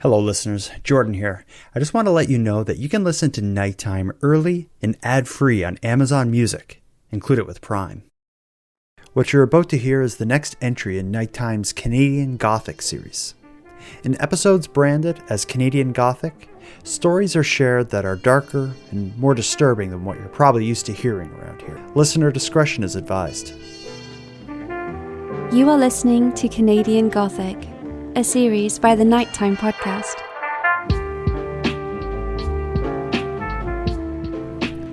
Hello listeners, Jordan here. I just want to let you know that you can listen to Nighttime early and ad-free on Amazon Music. Include it with Prime. What you're about to hear is the next entry in Nighttime's Canadian Gothic series. In episodes branded as Canadian Gothic, stories are shared that are darker and more disturbing than what you're probably used to hearing around here. Listener discretion is advised. You are listening to Canadian Gothic, a series by the Nighttime podcast.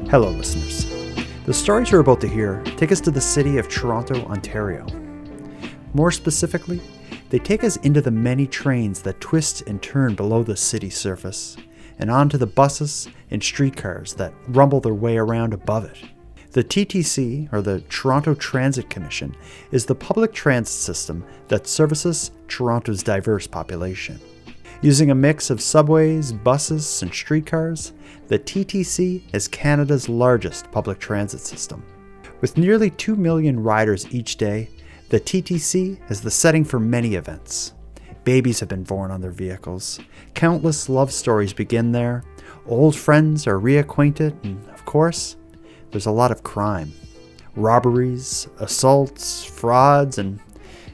Hello listeners. The stories you're about to hear take us to the city of Toronto, Ontario. More specifically, they take us into the many trains that twist and turn below the city surface, and onto the buses and streetcars that rumble their way around above it. The TTC, or the Toronto Transit Commission, is the public transit system that services Toronto's diverse population. Using a mix of subways, buses, and streetcars, the TTC is Canada's largest public transit system. With nearly 2 million riders each day, the TTC is the setting for many events. Babies have been born on their vehicles, countless love stories begin there, old friends are reacquainted, and of course, there's a lot of crime. Robberies, assaults, frauds, and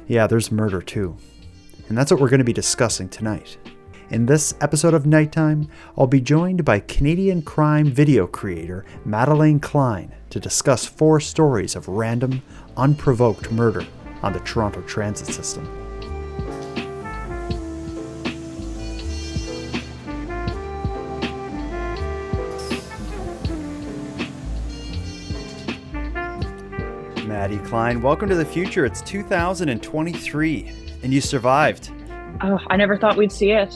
yeah, there's murder too. And that's what we're going to be discussing tonight. In this episode of Nighttime, I'll be joined by Canadian crime video creator Madelayne Klein to discuss 4 stories of random, unprovoked murder on the Toronto transit system. Maddie Klein, welcome to the future. It's 2023, and you survived. Oh, I never thought we'd see it.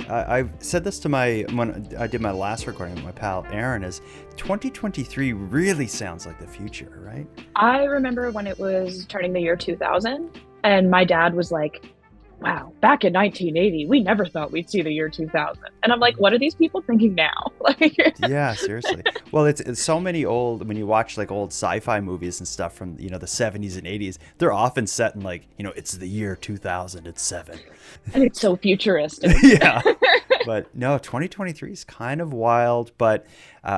I said this to when I did my last recording with my pal Aaron, is 2023 really sounds like the future, right? I remember when it was turning the year 2000, and my dad was like, wow, back in 1980, we never thought we'd see the year 2000. And I'm like, what are these people thinking now? Yeah, seriously. Well, it's so many old, when you watch like old sci-fi movies and stuff from, the 70s and 80s, they're often set in like, it's the year 2007. And it's so futuristic. Yeah. But no, 2023 is kind of wild. But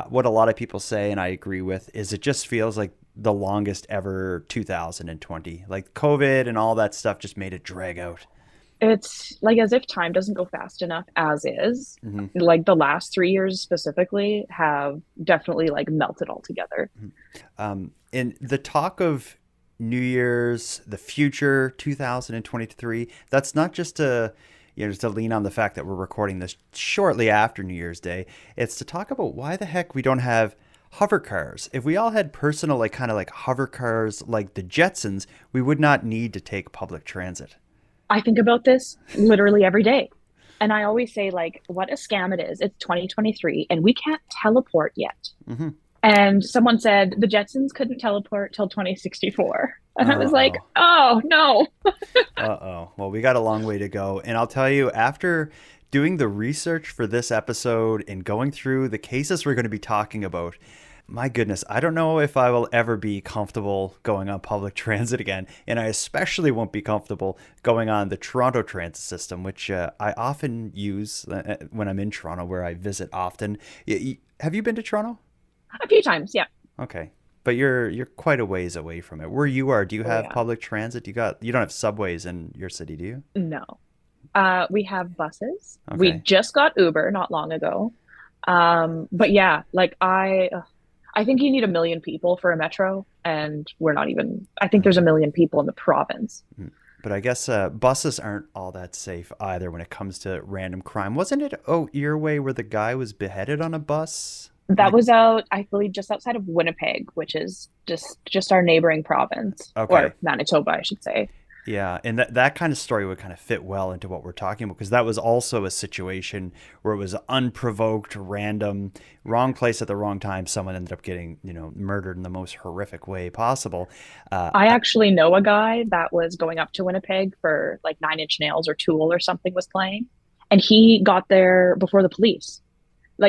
what a lot of people say, and I agree with, is it just feels like the longest ever 2020. Like COVID and all that stuff just made it drag out. It's like as if time doesn't go fast enough as is. Mm-hmm. Like the last 3 years specifically have definitely like melted all together. Mm-hmm. And the talk of New Year's, the future, 2023, that's not just to lean on the fact that we're recording this shortly after New Year's Day. It's to talk about why the heck we don't have hover cars. If we all had personal, kind of hover cars like the Jetsons, we would not need to take public transit. I think about this literally every day. And I always say, what a scam it is. It's 2023 and we can't teleport yet. Mm-hmm. And someone said the Jetsons couldn't teleport till 2064. And I was like, oh, no. Uh-oh. Well, we got a long way to go. And I'll tell you, after doing the research for this episode and going through the cases we're going to be talking about, my goodness, I don't know if I will ever be comfortable going on public transit again. And I especially won't be comfortable going on the Toronto transit system, which I often use when I'm in Toronto, where I visit often. Have you been to Toronto? A few times, yeah. Okay. But you're quite a ways away from it. Where you are, do you have public transit? You don't have subways in your city, do you? No. We have buses. Okay. We just got Uber not long ago. But yeah, I think you need 1 million people for a metro, and we're not even, I think there's 1 million people in the province. But I guess buses aren't all that safe either when it comes to random crime. Wasn't it your way where the guy was beheaded on a bus? That was out, I believe, just outside of Winnipeg, which is just our neighboring province, or Manitoba, I should say. Yeah, and that kind of story would kind of fit well into what we're talking about, because that was also a situation where it was unprovoked, random, wrong place at the wrong time. Someone ended up getting, murdered in the most horrific way possible. I actually know a guy that was going up to Winnipeg for Nine Inch Nails or Tool or something was playing, and he got there before the police.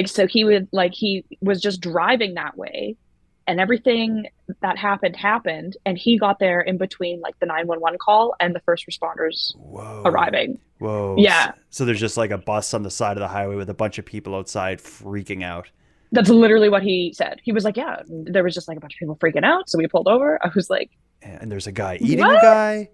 So he was just driving that way, and everything that happened, and he got there in between like the 911 call and the first responders Whoa. arriving. Whoa. Yeah, So there's just like a bus on the side of the highway with a bunch of people outside freaking out. that's literally what he said. He was like, yeah, there was just like a bunch of people freaking out, so we pulled over. I was like, And there's a guy eating a what? guy.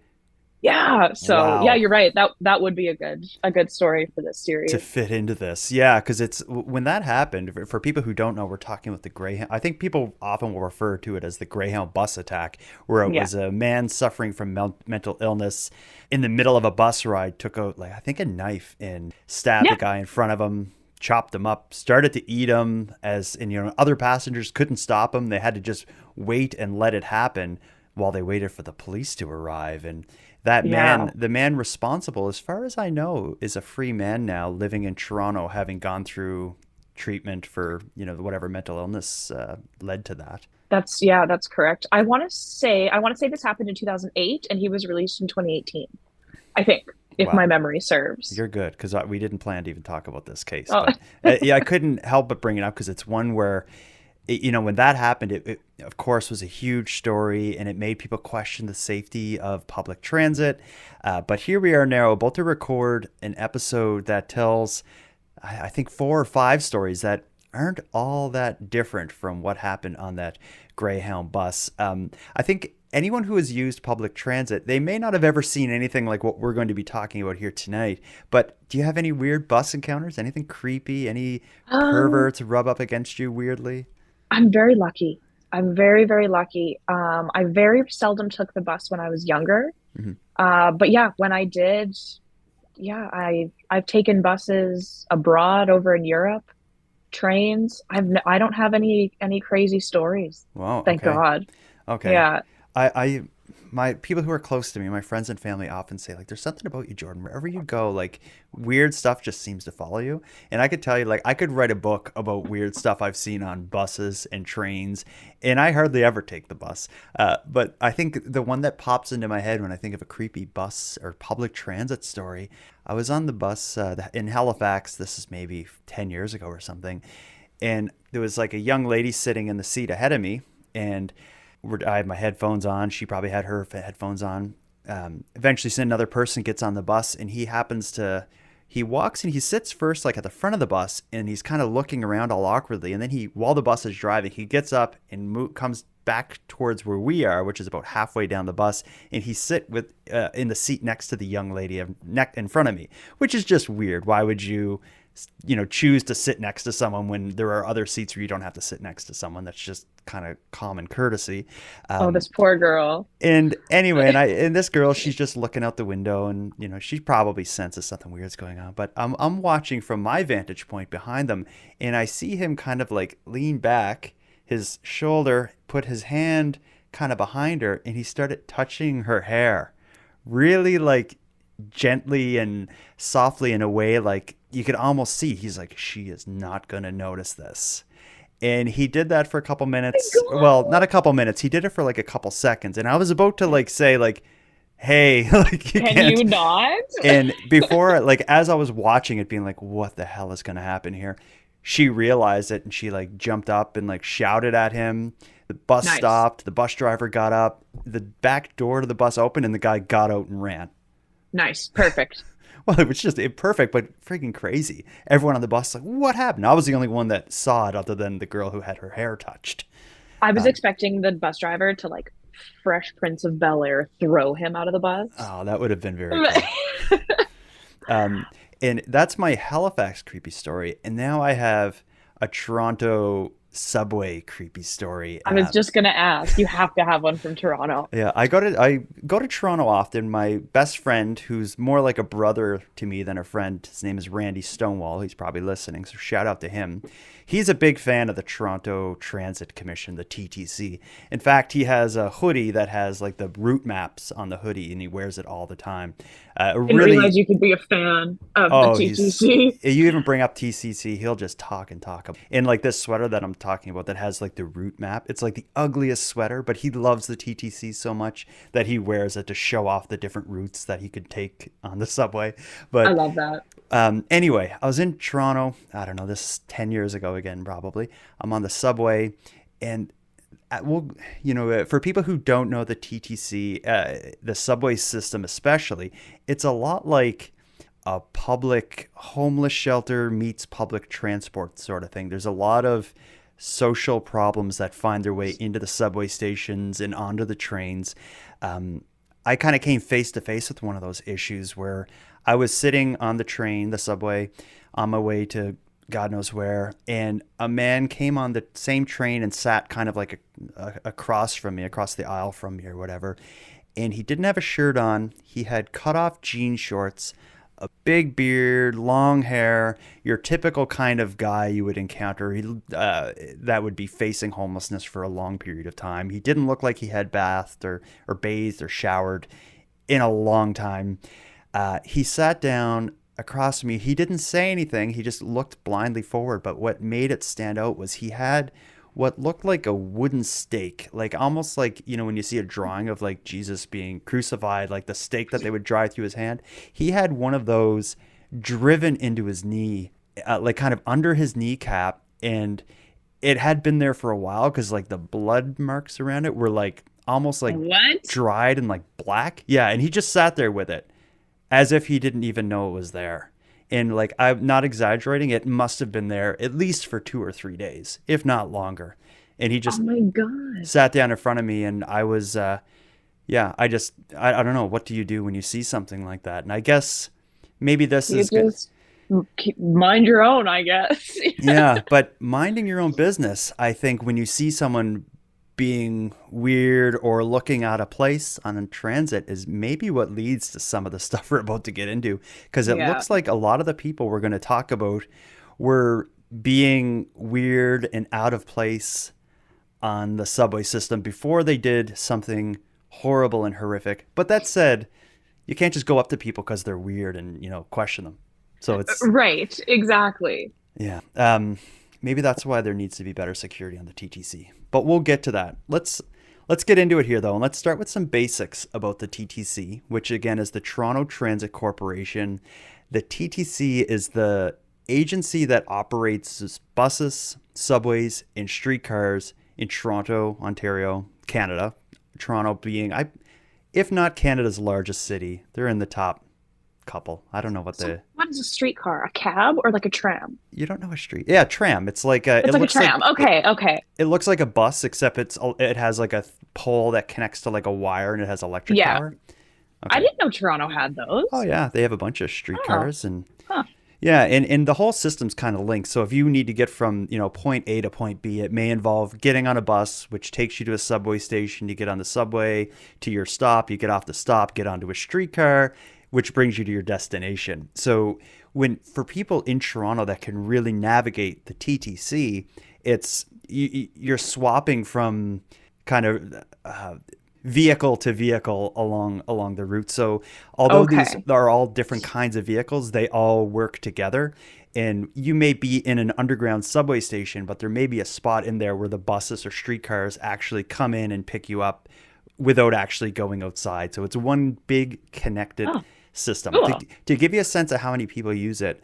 Yeah, so yeah, Wow. you're right. That would be a good story for this To series. fit into this. Yeah, because it's when that happened, for people who don't know, we're talking about the Greyhound. I think people often will refer to it as the Greyhound bus attack, where it Yeah. was a man suffering from mental illness in the middle of a bus ride, took out, like, I think a knife and stabbed the Yeah. guy in front of him, chopped him up, started to eat him, and other passengers couldn't stop him. They had to just wait and let it happen while they waited for the police to arrive. And that Yeah. man, the man responsible, as far as I know, is a free man now, living in Toronto, having gone through treatment for, whatever mental illness led to that. That's correct. I want to say this happened in 2008 and he was released in 2018. I think, if my Wow. memory serves. You're good, because we didn't plan to even talk about this case. Oh, But yeah, I couldn't help but bring it up because it's one where, when that happened, it, of course, was a huge story, and it made people question the safety of public transit. But here we are now, about to record an episode that tells, I think, 4 or 5 stories that aren't all that different from what happened on that Greyhound bus. I think anyone who has used public transit, they may not have ever seen anything like what we're going to be talking about here tonight. But do you have any weird bus encounters? Anything creepy? Any um, perverts rub up against you weirdly? I'm very lucky. I'm very, very lucky. I very seldom took the bus when I was younger. Hmm. But yeah, when I did, yeah, I've taken buses abroad over in Europe, trains. I don't have any crazy stories. Wow. Thank Okay. God. Okay. Yeah. I my people who are close to me, my friends and family often say, like, there's something about you, Jordan. Wherever you go, like, weird stuff just seems to follow you. And I could tell you, like, I could write a book about weird stuff I've seen on buses and trains, and I hardly ever take the bus. But I think the one that pops into my head when I think of a creepy bus or public transit story, I was on the bus in Halifax. This is maybe 10 years ago or something. And there was like a young lady sitting in the seat ahead of me, and I had my headphones on. She probably had her headphones on. Eventually, another person gets on the bus, and he walks and he sits first, like at the front of the bus, and he's kind of looking around all awkwardly. And then while the bus is driving, he gets up and comes back towards where we are, which is about halfway down the bus, and he sit in the seat next to the young lady in front of me, which is just weird. Why would you choose to sit next to someone when there are other seats where you don't have to sit next to someone? That's just kind of common courtesy. Oh, this poor girl. And anyway, and this girl, she's just looking out the window, and she probably senses something weird's going on. But I'm watching from my vantage point behind them, and I see him kind of like lean back, his shoulder, put his hand kind of behind her, and he started touching her hair, really like gently and softly, in a way like you could almost see he's like, she is not gonna notice this. And he did that for a couple minutes. Well, not a couple minutes. He did it for like a couple seconds. And I was about to like say like, hey, like you Can can't. you not? And before, like, as I was watching it, being like, what the hell is going to happen here? She realized it, and she like jumped up and like shouted at him. The bus Nice. stopped. The bus driver got up. The back door to the bus opened, and the guy got out and ran. Nice. Perfect. Well, it was just perfect, but freaking crazy. Everyone on the bus like, what happened? I was the only one that saw it, other than the girl who had her hair touched. I was Um, expecting the bus driver to like Fresh Prince of Bel-Air throw him out of the bus. oh, that would have been very cool. Um, and that's my Halifax creepy story. And now I have a Toronto subway creepy story. I was just gonna ask. You have to have one from Toronto. Yeah, I go to Toronto often. My best friend, who's more like a brother to me than a friend, his name is Randy Stonewall. He's probably listening, so shout out to him. He's a big fan of the Toronto Transit Commission, the TTC. In fact, he has a hoodie that has like the route maps on the hoodie, and he wears it all the time. Didn't Really. realize you could be a fan of the Oh, he's TTC. you even bring up TCC, he'll just talk and talk. And like this sweater that I'm talking about that has like the route map, it's like the ugliest sweater, but he loves the TTC so much that he wears it to show off the different routes that he could take on the subway. I But love that. anyway, I was in Toronto. I don't know, this is 10 years ago again, probably. I'm on the subway, and well, for people who don't know the TTC, the subway system especially, it's a lot like a public homeless shelter meets public transport sort of thing. There's a lot of social problems that find their way into the subway stations and onto the trains. I kind of came face to face with one of those issues where I was sitting on the train, the subway, on my way to God knows where, and a man came on the same train and sat kind of like across from me, across the aisle from me or whatever. And he didn't have a shirt on. He had cut off jean shorts, a big beard, long hair, your typical kind of guy you would encounter that would be facing homelessness for a long period of time. He didn't look like he had bathed or showered in a long time. He sat down across from me. He didn't say anything. He just looked blindly forward. But what made it stand out was he had what looked like a wooden stake, like almost like, when you see a drawing of like Jesus being crucified, like the stake that they would drive through his hand. He had one of those driven into his knee, like kind of under his kneecap. And it had been there for a while because like the blood marks around it were like almost like What? dried and like black. Yeah. And he just sat there with it as if he didn't even know it was there. And like, I'm not exaggerating, it must have been there at least for 2 or 3 days, if not longer. And he just Oh my God. sat down in front of me, and I was, I don't know. What do you do when you see something like that? And I guess maybe this You is good. just mind your own, I guess. Yeah, but minding your own business, I think when you see someone being weird or looking out of place on a transit is maybe what leads to some of the stuff we're about to get into. Because it looks like a lot of the people we're going to talk about were being weird and out of place on the subway system before they did something horrible and horrific. But that said, you can't just go up to people because they're weird and, question them. So it's Right, exactly. yeah. Maybe that's why there needs to be better security on the TTC. But we'll get to that. Let's get into it here, though, and let's start with some basics about the TTC, which again is the Toronto Transit Corporation. The TTC is the agency that operates buses, subways, and streetcars in Toronto, Ontario, Canada. Toronto being, if not Canada's largest city, they're in the top couple. I don't know what What is a streetcar? A cab or like a tram? You don't know a street? Yeah, tram. It's like It's like a tram. Okay. It looks like a bus, except it has like a pole that connects to like a wire and it has electric Yeah. power. I Okay. didn't know Toronto had those. Oh yeah, they have a bunch of streetcars and Huh. yeah, and the whole system's kind of linked. So if you need to get from, point A to point B, it may involve getting on a bus, which takes you to a subway station. You get on the subway to your stop. You get off the stop, get onto a streetcar, which brings you to your destination. So for people in Toronto that can really navigate the TTC, it's you're swapping from kind of vehicle to vehicle along the route. So although these Okay. are all different kinds of vehicles, they all work together. And you may be in an underground subway station, but there may be a spot in there where the buses or streetcars actually come in and pick you up without actually going outside. So it's one big connected system. Cool. To give you a sense of how many people use it,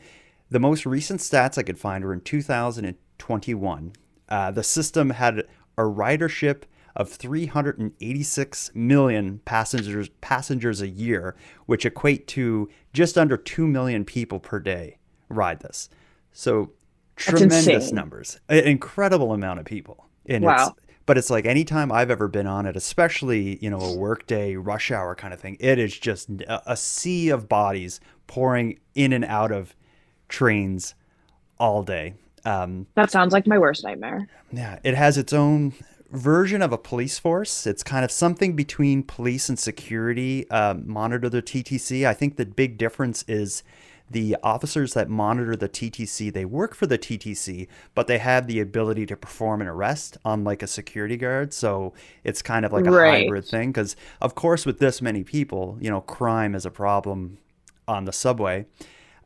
the most recent stats I could find were in 2021. The system had a ridership of 386 million passengers a year, which equate to just under 2 million people per day ride this. So That's tremendous insane. numbers, an incredible amount of people. And Wow. but it's like anytime I've ever been on it, especially, a work day, rush hour kind of thing, it is just a sea of bodies pouring in and out of trains all day. That sounds like my worst nightmare. Yeah, it has its own version of a police force. It's kind of something between police and security monitor the TTC. I think the big difference is the officers that monitor the TTC, they work for the TTC, but they have the ability to perform an arrest unlike a security guard. So it's kind of like a Right. hybrid thing because, of course, with this many people, crime is a problem on the subway.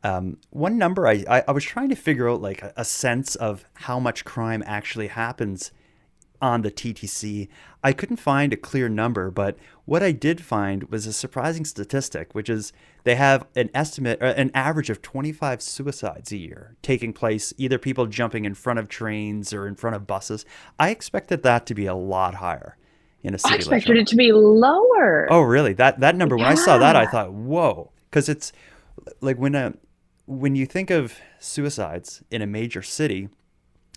One number I was trying to figure out like a sense of how much crime actually happens on the TTC. I couldn't find a clear number, but what I did find was a surprising statistic, which is they have an average of 25 suicides a year taking place, either people jumping in front of trains or in front of buses. I expected that to be a lot higher in a city I like expected Toronto. it to be lower. Oh, really? That number, when I saw that, I Yeah. thought, whoa. Because it's like when you think of suicides in a major city,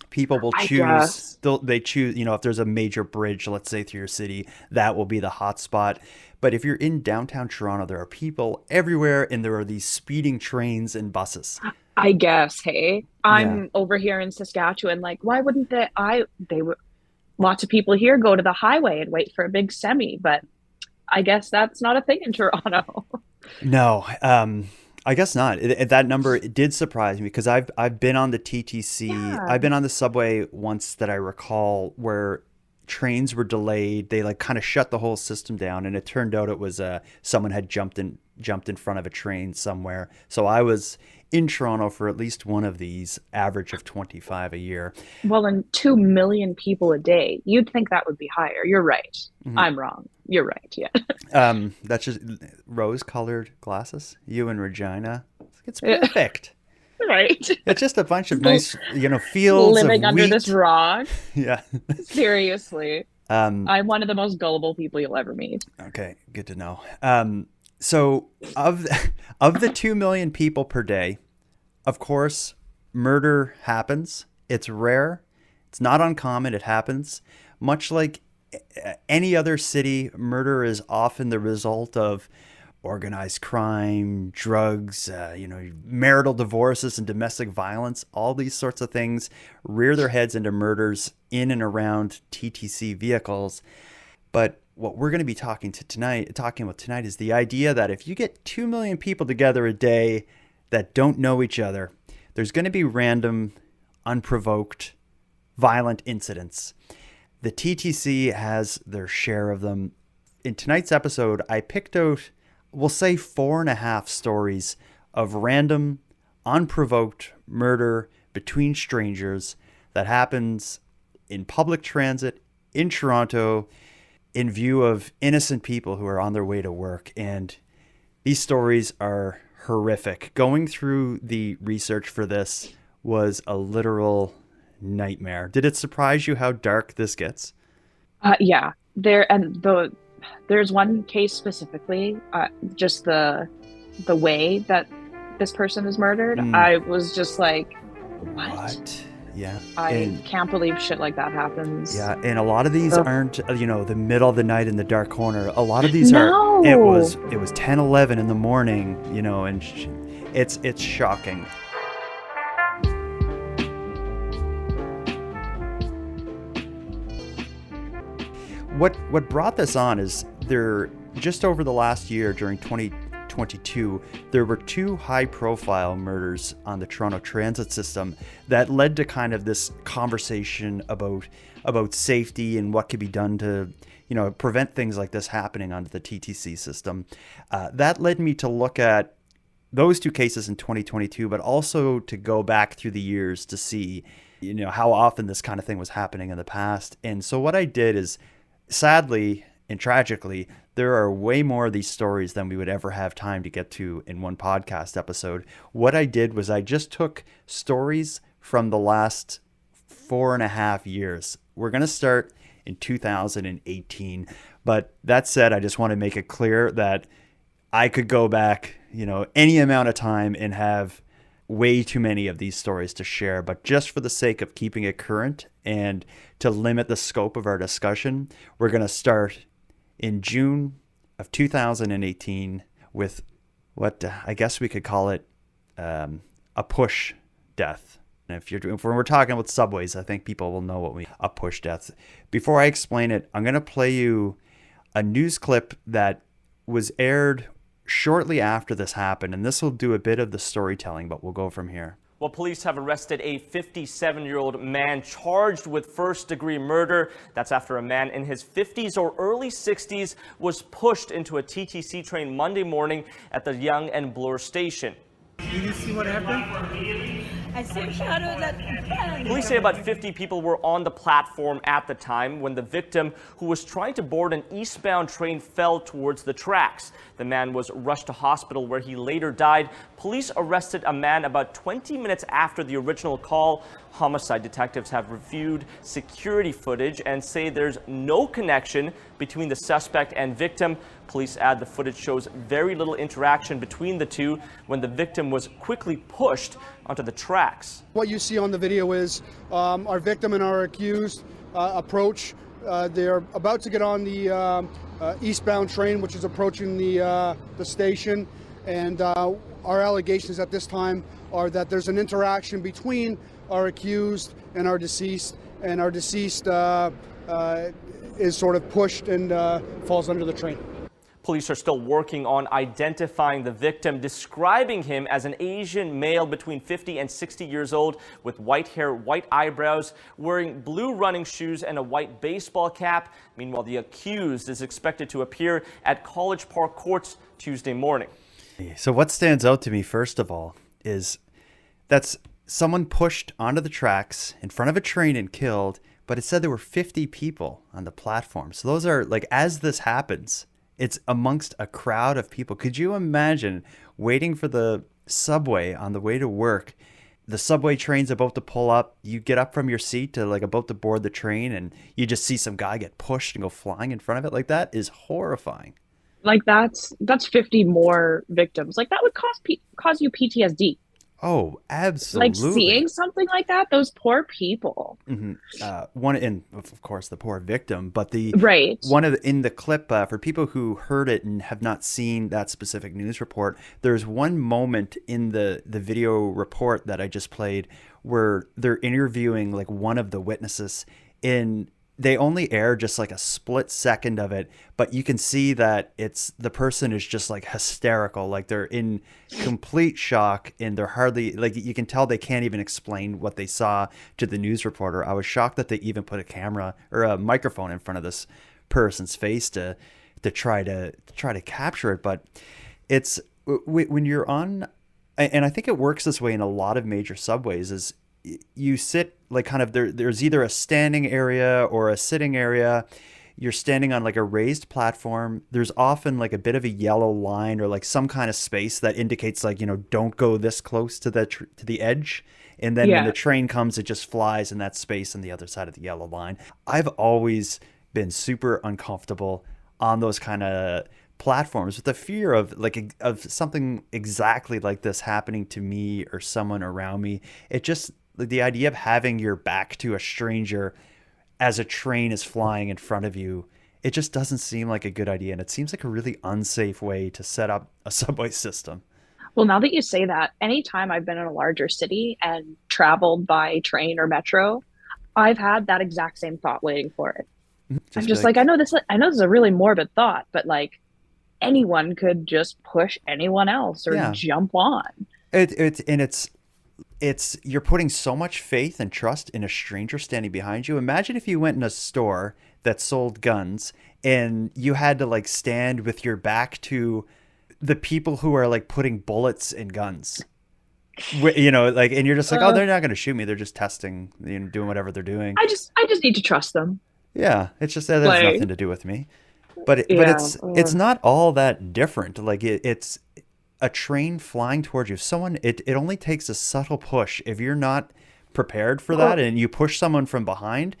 people will I choose, guess. they choose, if there's a major bridge, let's say through your city, that will be the hot spot. But if you're in downtown Toronto, there are people everywhere and there are these speeding trains and buses. I guess, hey. Yeah. I'm over here in Saskatchewan, like, why wouldn't they would lots of people here go to the highway and wait for a big semi, but I guess that's not a thing in Toronto. No, I guess not. That number, it did surprise me because I've been on the TTC. Yeah. I've been on the subway once that I recall where trains were delayed. They like kind of shut the whole system down, and it turned out it was someone had jumped in front of a train somewhere. So I was in Toronto for at least one of these, average of 25 a year. Well, and 2 million people a day. You'd think that would be higher. You're right. Mhm. I'm wrong. You're right. Yeah. That's just rose-colored glasses. You and Regina. It's perfect. Right. It's just a bunch of nice, fields Living of under wheat. this rock. Yeah. Seriously. I'm one of the most gullible people you'll ever meet. Okay, good to know. So of the 2 million people per day, of course, murder happens. It's rare. It's not uncommon. It happens. Much like any other city, murder is often the result of organized crime, drugs, marital divorces and domestic violence. All these sorts of things rear their heads into murders in and around TTC vehicles. But what we're going to be talking about tonight is the idea that if you get 2 million people together a day that don't know each other, there's going to be random, unprovoked, violent incidents. The TTC has their share of them. In tonight's episode, I picked out, we'll say 4.5 stories of random, unprovoked murder between strangers that happens in public transit in Toronto in view of innocent people who are on their way to work. And these stories are horrific. Going through the research for this was a literal nightmare. Did it surprise you how dark this gets? Yeah. There's one case specifically, just the way that this person is murdered. I was just like, what? Yeah. I can't believe shit like that happens. Yeah, and a lot of these aren't, the middle of the night in the dark corner. A lot of these No. it was 10, 11 in the morning, and it's shocking. What brought this on is just over the last year during 2022, there were 2 high-profile murders on the Toronto transit system that led to kind of this conversation about safety and what could be done to prevent things like this happening on the TTC system. That led me to look at those 2 cases in 2022, but also to go back through the years to see how often this kind of thing was happening in the past. And so what I did is, sadly and tragically, there are way more of these stories than we would ever have time to get to in one podcast episode. What I did was I just took stories from the last 4.5 years. We're going to start in 2018. But that said, I just want to make it clear that I could go back, any amount of time and have way too many of these stories to share. But just for the sake of keeping it current and to limit the scope of our discussion, we're going to start in June of 2018 with what I guess we could call it a push death. And if we're talking about subways, I think people will know what a push death. Before I explain it, I'm going to play you a news clip that was aired shortly after this happened, and this will do a bit of the storytelling, but we'll go from here. Well, police have arrested a 57-year-old man charged with first-degree murder. That's after a man in his 50s or early 60s was pushed into a TTC train Monday morning at the Yonge and Bloor station. Did you see what happened? Police say about 50 people were on the platform at the time when the victim, who was trying to board an eastbound train, fell towards the tracks. The man was rushed to hospital where he later died. Police arrested a man about 20 minutes after the original call. Homicide detectives have reviewed security footage and say there's no connection between the suspect and victim. Police add the footage shows very little interaction between the two when the victim was quickly pushed onto the tracks. What you see on the video is our victim and our accused approach. They're about to get on the eastbound train, which is approaching the station, and our allegations at this time are that there's an interaction between our accused and our deceased is sort of pushed and falls under the train. Police are still working on identifying the victim, describing him as an Asian male between 50 and 60 years old with white hair, white eyebrows, wearing blue running shoes and a white baseball cap. Meanwhile, the accused is expected to appear at College Park courts Tuesday morning. So what stands out to me, first of all, is that's someone pushed onto the tracks in front of a train and killed, but it said there were 50 people on the platform. So those are, like, as this happens, it's amongst a crowd of people. Could you imagine waiting for the subway on the way to work? The subway train's about to pull up. You get up from your seat to, like, about to board the train, and you just see some guy get pushed and go flying in front of it. Like, that is horrifying. Like that's 50 more victims. Like that would cause you PTSD. Oh, absolutely. Like seeing something like that, those poor people. One, and of course the poor victim, but the right. One of the, in the clip, for people who heard it and have not seen that specific news report, there's one moment in the video report that I just played where they're interviewing like one of the witnesses. They only air just like a split second of it, but you can see that the person is just like hysterical. Like they're in complete shock and they're hardly, like, you can tell they can't even explain what they saw to the news reporter. I was shocked that they even put a camera or a microphone in front of this person's face to try to capture it. But it's when you're on, and I think it works this way in a lot of major subways, is you sit like kind of there's either a standing area or a sitting area. You're standing on like a raised platform. There's often like a bit of a yellow line or like some kind of space that indicates like, don't go this close to the edge. And then when the train comes, it just flies in that space on the other side of the yellow line. I've always been super uncomfortable on those kind of platforms with the fear of something exactly like this happening to me or someone around me. It just, the idea of having your back to a stranger as a train is flying in front of you, it just doesn't seem like a good idea. And it seems like a really unsafe way to set up a subway system. Well, now that you say that, anytime I've been in a larger city and traveled by train or metro, I've had that exact same thought waiting for it. I'm just like, I know this is a really morbid thought, but like anyone could just push anyone else or jump on. It's you're putting so much faith and trust in a stranger standing behind you. Imagine if you went in a store that sold guns and you had to like stand with your back to the people who are like putting bullets in guns. And you're just like, oh, they're not going to shoot me. They're just testing, doing whatever they're doing. I just need to trust them. Yeah, it's just that has nothing to do with me. But it's not all that different. Like it's a train flying towards you. It only takes a subtle push. If you're not prepared for that and you push someone from behind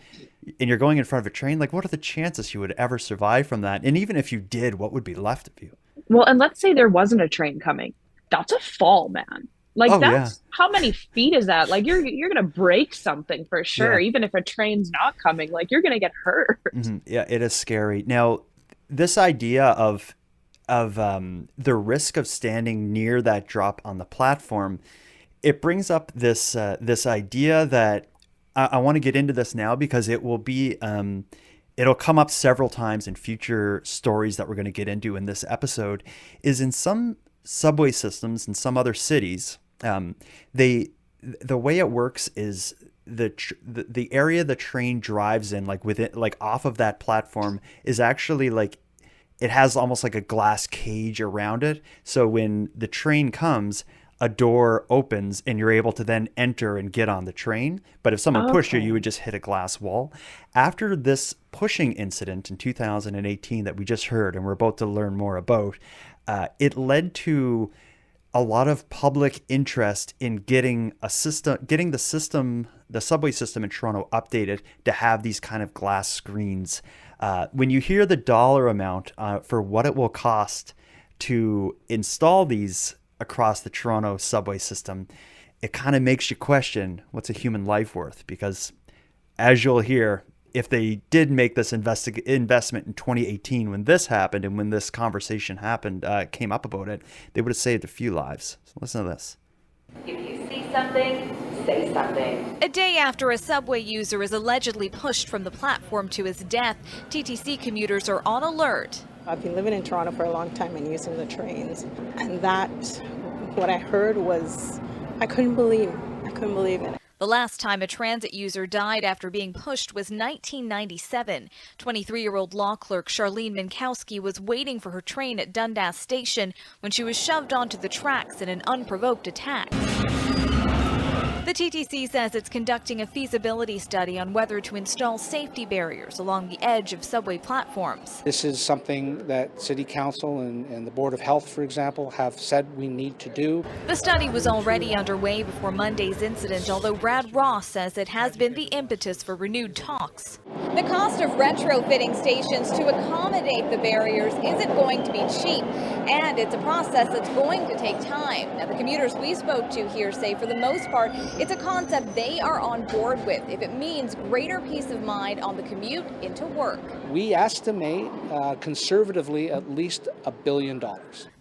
and you're going in front of a train, like what are the chances you would ever survive from that? And even if you did, what would be left of you? Well, and let's say there wasn't a train coming. That's a fall, man. Like how many feet is that? Like you're going to break something for sure. Yeah. Even if a train's not coming, like you're going to get hurt. Mm-hmm. Yeah, it is scary. Now, this idea of the risk of standing near that drop on the platform, it brings up this idea that I want to get into this now because it will be it'll come up several times in future stories that we're going to get into in this episode. Is in some subway systems in some other cities, the way it works is the area the train drives in, like within, like off of that platform, is actually like it has almost like a glass cage around it. So when the train comes, a door opens and you're able to then enter and get on the train. But if someone pushed you, you would just hit a glass wall. After this pushing incident in 2018 that we just heard and we're about to learn more about, it led to a lot of public interest in getting the subway system in Toronto updated to have these kind of glass screens. When you hear the dollar amount for what it will cost to install these across the Toronto subway system, it kind of makes you question what's a human life worth. Because as you'll hear, if they did make this investment in 2018 when this happened and when this conversation happened, came up about it, they would have saved a few lives. So listen to this. If you see something, say something. A day after a subway user is allegedly pushed from the platform to his death, TTC commuters are on alert. I've been living in Toronto for a long time and using the trains, and what I heard was, I couldn't believe it. The last time a transit user died after being pushed was 1997. 23-year-old law clerk Charlene Minkowski was waiting for her train at Dundas Station when she was shoved onto the tracks in an unprovoked attack. The TTC says it's conducting a feasibility study on whether to install safety barriers along the edge of subway platforms. This is something that City Council and the Board of Health, for example, have said we need to do. The study was already underway before Monday's incident, although Brad Ross says it has been the impetus for renewed talks. The cost of retrofitting stations to accommodate the barriers isn't going to be cheap, and it's a process that's going to take time. Now, the commuters we spoke to here say for the most part, it's a concept they are on board with if it means greater peace of mind on the commute into work. We estimate conservatively at least $1 billion.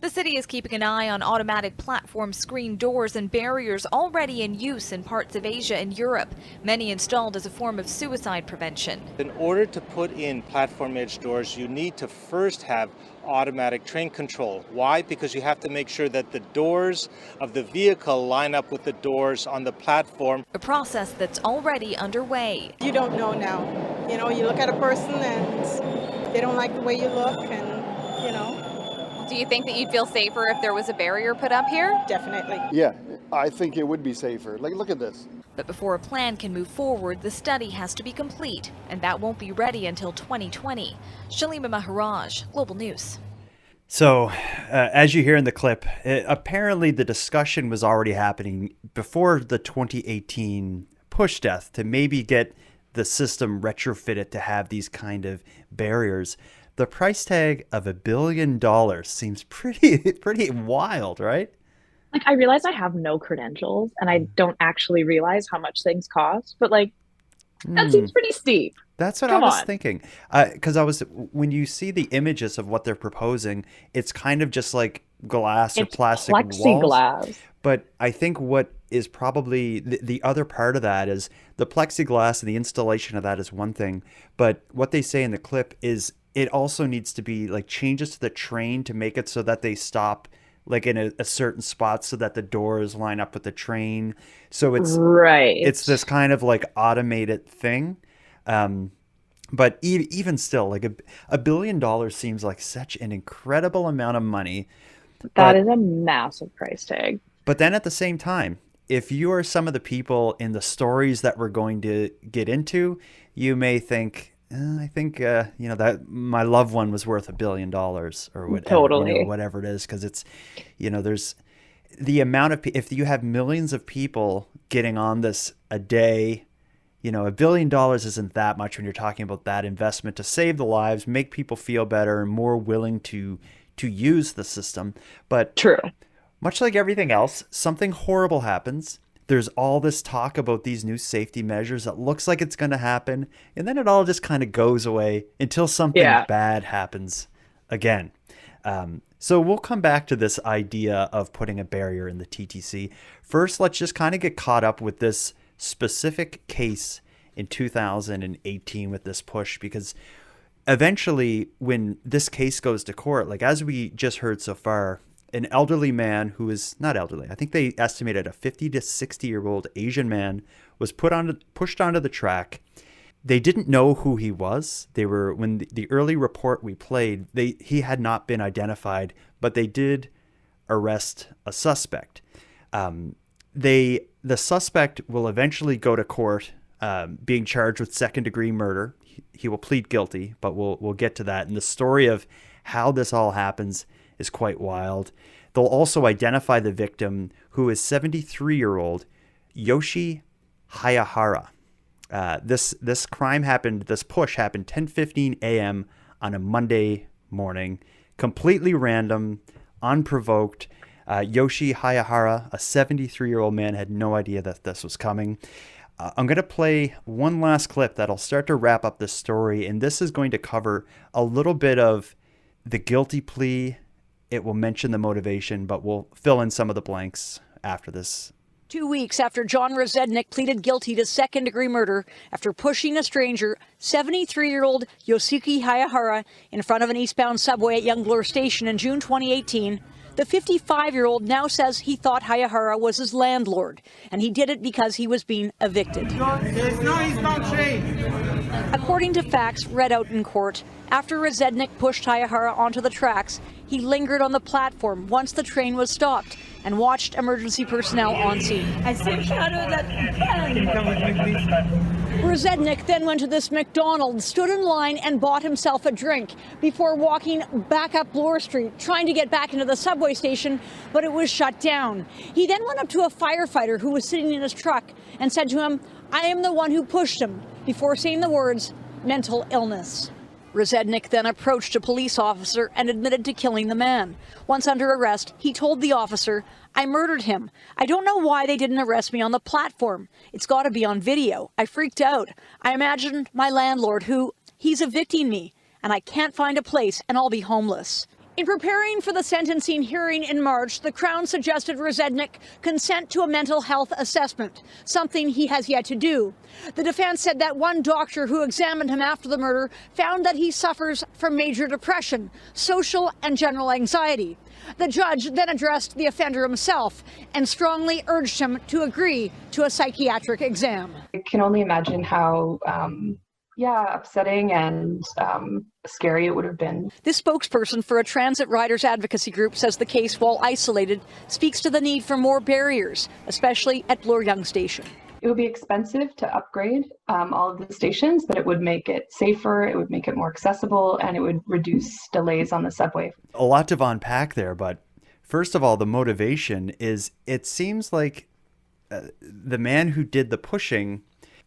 The city is keeping an eye on automatic platform screen doors and barriers already in use in parts of Asia and Europe, many installed as a form of suicide prevention. In order to put in platform edge doors, you need to first have automatic train control. Why? Because you have to make sure that the doors of the vehicle line up with the doors on the platform. A process that's already underway. You don't know now. You know, you look at a person and they don't like the way you look, and, you know. Do you think that you'd feel safer if there was a barrier put up here? Definitely. Yeah, I think it would be safer. Like, look at this. But before a plan can move forward, the study has to be complete, and that won't be ready until 2020. Shalima Maharaj, Global News. So, as you hear in the clip, apparently the discussion was already happening before the 2018 push death to maybe get the system retrofitted to have these kind of barriers. The price tag of $1 billion seems pretty wild, right? Like, I realize I have no credentials and I don't actually realize how much things cost, but like, that seems pretty steep. That's what I was thinking. Because when you see the images of what they're proposing, it's kind of just like glass or plastic plexiglass walls. But I think what is probably the other part of that is the plexiglass and the installation of that is one thing. But what they say in the clip is it also needs to be like changes to the train to make it so that they stop like in a certain spot so that the doors line up with the train. So it's this kind of like automated thing. But even still, like $1 billion seems like such an incredible amount of money. That is a massive price tag. But then at the same time, if you are some of the people in the stories that we're going to get into, you may think, I think, that my loved one was worth $1 billion or whatever, totally. Whatever it is. Because it's, there's the amount of, if you have millions of people getting on this a day, $1 billion isn't that much when you're talking about that investment to save the lives, make people feel better and more willing to use the system. But true. Much like everything else, something horrible happens. There's all this talk about these new safety measures that looks like it's going to happen. And then it all just kind of goes away until something bad happens again. So we'll come back to this idea of putting a barrier in the TTC. First, let's just kind of get caught up with this specific case in 2018 with this push, because eventually when this case goes to court, like as we just heard so far, an elderly man who is not elderly, I think they estimated a 50 to 60-year-old Asian man was pushed onto the track. They didn't know who he was. When the early report we played, he had not been identified, but they did arrest a suspect. The suspect will eventually go to court, being charged with second-degree murder. He will plead guilty, but we'll get to that. And the story of how this all happens is quite wild. They'll also identify the victim, who is 73-year-old Yoshi Hayahara. This crime happened, this push happened 10:15 a.m. on a Monday morning, completely random, unprovoked. Yoshi Hayahara, a 73-year-old man, had no idea that this was coming. I'm going to play one last clip that'll start to wrap up this story, and this is going to cover a little bit of the guilty plea. It will mention the motivation, but we'll fill in some of the blanks after this. 2 weeks after John Rezednik pleaded guilty to second-degree murder after pushing a stranger, 73-year-old Yosuke Hayahara, in front of an eastbound subway at Young Bloor Station in June 2018, the 55-year-old now says he thought Hayahara was his landlord, and he did it because he was being evicted. There's no eastbound train. According to facts read out in court, after Rezednik pushed Hayahara onto the tracks, he lingered on the platform once the train was stopped and watched emergency personnel on scene. I see shadow that can come with me, please. Rezednik then went to this McDonald's, stood in line and bought himself a drink before walking back up Bloor Street, trying to get back into the subway station, but it was shut down. He then went up to a firefighter who was sitting in his truck and said to him, "I am the one who pushed him," before saying the words, "mental illness." Rezednik then approached a police officer and admitted to killing the man. Once under arrest, he told the officer, "I murdered him. I don't know why they didn't arrest me on the platform. It's got to be on video. I freaked out. I imagined my landlord he's evicting me, and I can't find a place and I'll be homeless." In preparing for the sentencing hearing in March, the Crown suggested Rezednik consent to a mental health assessment, something he has yet to do. The defense said that one doctor who examined him after the murder found that he suffers from major depression, social and general anxiety. The judge then addressed the offender himself and strongly urged him to agree to a psychiatric exam. I can only imagine how upsetting and scary it would have been. This spokesperson for a transit riders advocacy group says the case, while isolated, speaks to the need for more barriers, especially at Bloor Young Station. It would be expensive to upgrade all of the stations, but it would make it safer, it would make it more accessible, and it would reduce delays on the subway. A lot to unpack there, but first of all, the motivation is, it seems like the man who did the pushing,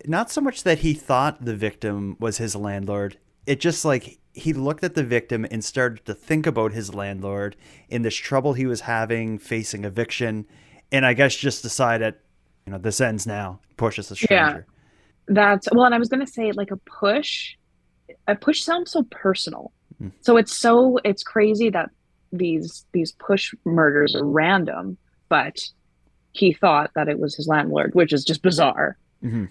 not so much that he thought the victim was his landlord, it just like he looked at the victim and started to think about his landlord in this trouble he was having, facing eviction, and I guess just decided, this ends now, pushes the stranger. Yeah, and I was going to say, like, a push sounds so personal. So it's crazy that these push murders are random, but he thought that it was his landlord, which is just bizarre.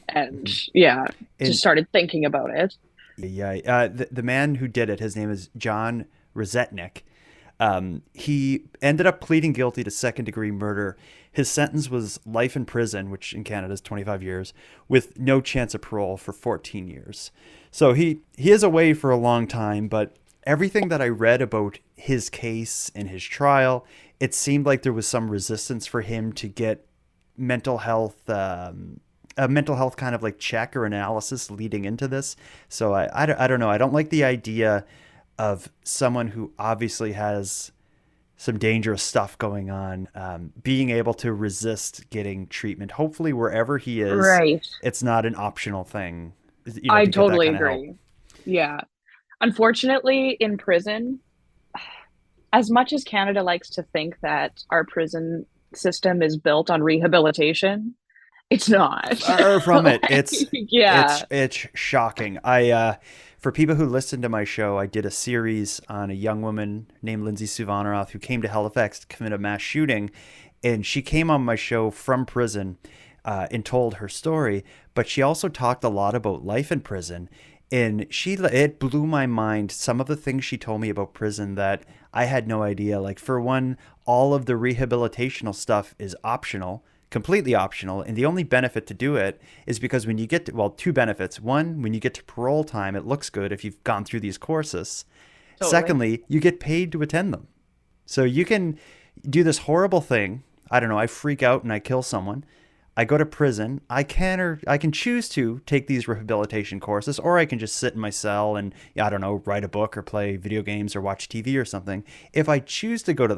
And just started thinking about it. The man who did it, his name is John Rezednik. He ended up pleading guilty to second-degree murder. His sentence was life in prison, which in Canada is 25 years, with no chance of parole for 14 years. So he is away for a long time, but everything that I read about his case and his trial, it seemed like there was some resistance for him to get mental health a mental health kind of like check or analysis leading into this. So I don't know. I don't like the idea of someone who obviously has some dangerous stuff going on, being able to resist getting treatment. Hopefully wherever he is, right, it's not an optional thing. I totally agree. Yeah. Unfortunately, in prison, as much as Canada likes to think that our prison system is built on rehabilitation, it's not. Far from it. It's yeah. It's shocking. For people who listen to my show, I did a series on a young woman named Lindsay Suvanarath who came to Halifax to commit a mass shooting, and she came on my show from prison and told her story. But she also talked a lot about life in prison, and it blew my mind. Some of the things she told me about prison that I had no idea. Like, for one, all of the rehabilitational stuff is optional. Completely optional, and the only benefit to do it is because when you get to, two benefits. One, when you get to parole time, it looks good if you've gone through these courses. Totally. Secondly, you get paid to attend them. So you can do this horrible thing. I don't know, I freak out and I kill someone, I go to prison, I can choose to take these rehabilitation courses, or I can just sit in my cell and, I don't know, write a book or play video games or watch TV or something. If I choose to go to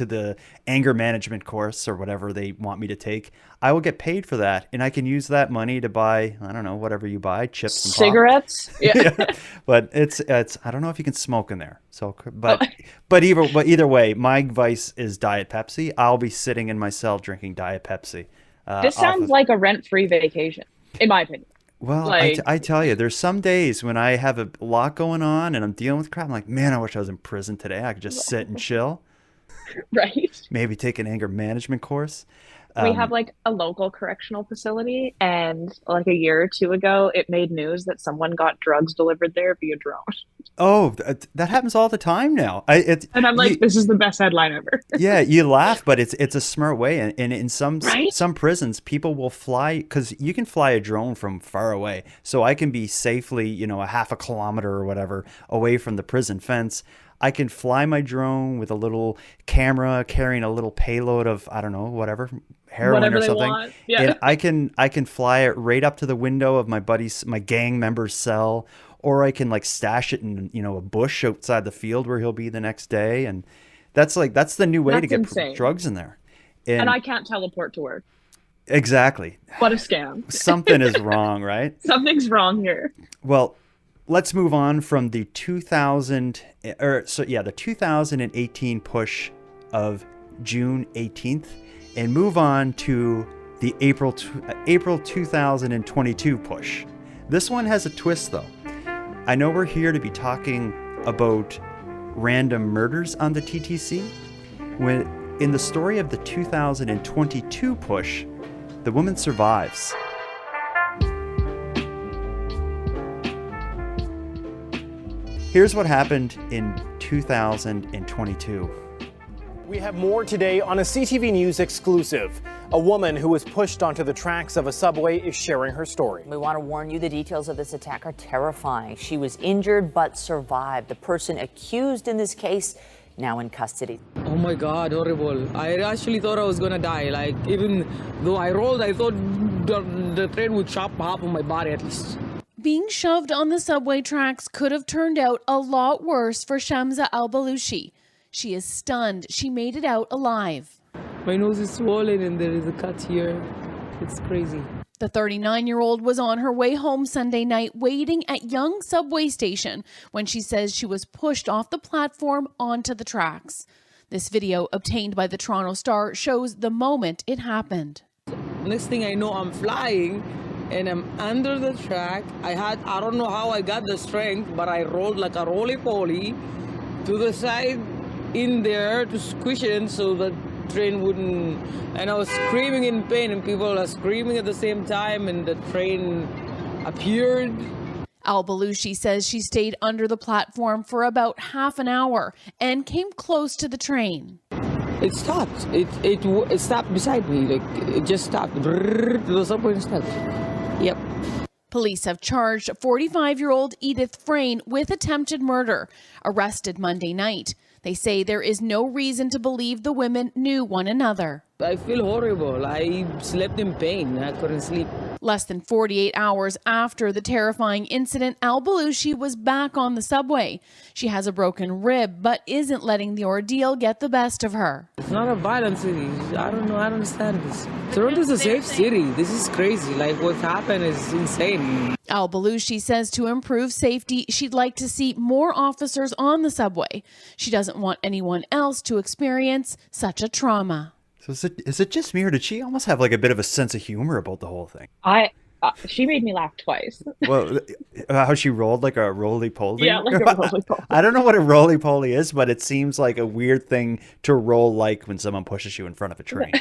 the anger management course or whatever they want me to take, I will get paid for that, and I can use that money to buy, I don't know, whatever you buy, chips and cigarettes. Yeah. But it's I don't know if you can smoke in there. So but either way, my vice is Diet Pepsi. I'll be sitting in my cell drinking Diet Pepsi. This sounds like a rent-free vacation, in my opinion. Well, I tell you, there's some days when I have a lot going on and I'm dealing with crap. I'm like, man, I wish I was in prison today. I could just sit and chill. Right. Maybe take an anger management course. We have like a local correctional facility, and like a year or two ago, it made news that someone got drugs delivered there via drone. Oh, that happens all the time now. And I'm like, this is the best headline ever. Yeah, you laugh, but it's a smart way. And in some prisons, people will fly, because you can fly a drone from far away. So I can be safely, a half a kilometer or whatever away from the prison fence. I can fly my drone with a little camera carrying a little payload of, I don't know, whatever, heroin or something. Yeah. And I can fly it right up to the window of my gang member's cell, or I can like stash it in, a bush outside the field where he'll be the next day. And that's the new way to get drugs in there. And I can't teleport to work. Exactly. What a scam. Something is wrong, right? Something's wrong here. Well, let's move on from the 2018 push of June 18th and move on to the April 2022 push. This one has a twist though. I know we're here to be talking about random murders on the TTC. When in the story of the 2022 push, the woman survives. Here's what happened in 2022. We have more today on a CTV News exclusive. A woman who was pushed onto the tracks of a subway is sharing her story. We want to warn you, the details of this attack are terrifying. She was injured but survived. The person accused in this case now in custody. Oh my God, horrible. I actually thought I was gonna die. Like, even though I rolled, I thought the train would chop half of my body at least. Being shoved on the subway tracks could have turned out a lot worse for Shamsa Al-Balushi. She is stunned. She made it out alive. My nose is swollen and there is a cut here. It's crazy. The 39-year-old was on her way home Sunday night waiting at Yonge subway station when she says she was pushed off the platform onto the tracks. This video obtained by the Toronto Star shows the moment it happened. Next thing I know, I'm flying and I'm under the track. I don't know how I got the strength, but I rolled like a roly-poly to the side in there to squish it so the train wouldn't, and I was screaming in pain and people are screaming at the same time and the train appeared. Al-Balushi says she stayed under the platform for about half an hour and came close to the train. It stopped. It stopped beside me. Like, it just stopped. The subway stopped. Yep. Police have charged 45-year-old Edith Frayne with attempted murder, arrested Monday night. They say there is no reason to believe the women knew one another. I feel horrible. I slept in pain. I couldn't sleep. Less than 48 hours after the terrifying incident, Al-Balushi was back on the subway. She has a broken rib, but isn't letting the ordeal get the best of her. It's not a violent city. I don't know. I don't understand this. Toronto's a safe city. This is crazy. Like, what happened is insane. Al-Balushi says to improve safety, she'd like to see more officers on the subway. She doesn't want anyone else to experience such a trauma. So is it just me, or did she almost have like a bit of a sense of humor about the whole thing? She made me laugh twice. Well, how she rolled like a roly-poly? Yeah, like a roly-poly. I don't know what a roly-poly is, but it seems like a weird thing to roll like when someone pushes you in front of a train.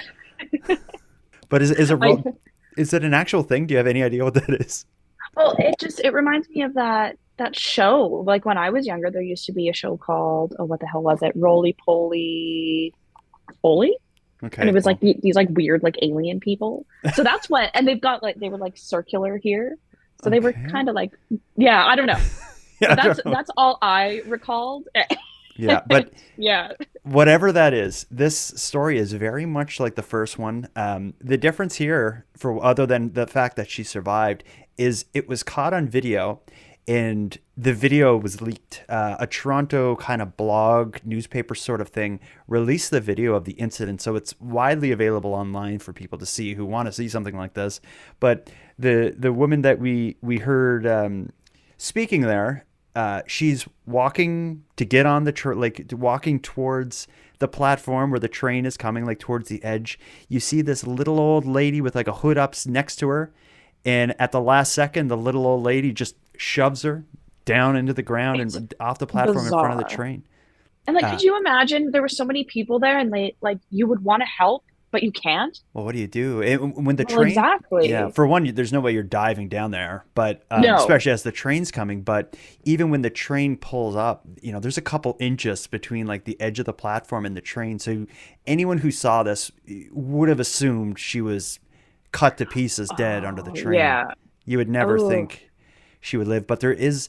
But is it an actual thing? Do you have any idea what that is? Well, it reminds me of that show. Like when I was younger, there used to be a show called, what the hell was it? Roly-poly Poly? Okay. And it was like these like weird like alien people. So that's what, and they've got like, they were like circular here. So they were kind of like, I don't know. Yeah, that's all I recalled. Yeah, but yeah. whatever that is, this story is very much like the first one. The difference here, for other than the fact that she survived, is it was caught on video, and the video was leaked. A Toronto kind of blog, newspaper sort of thing released the video of the incident, so it's widely available online for people to see who want to see something like this. But the woman that we heard speaking there, she's walking to get on the walking towards the platform where the train is coming, like towards the edge. You see this little old lady with like a hood up next to her, and at the last second, the little old lady just shoves her down into the ground and off the platform in front of the train. And like, could you imagine there were so many people there, and you would want to help, but you can't? Well, what do you do when the train? Exactly. Yeah, for one, there's no way you're diving down there, but No. especially as the train's coming. But even when the train pulls up, there's a couple inches between like the edge of the platform and the train. So anyone who saw this would have assumed she was cut to pieces, dead under the train. Yeah. You would never think she would live, but there's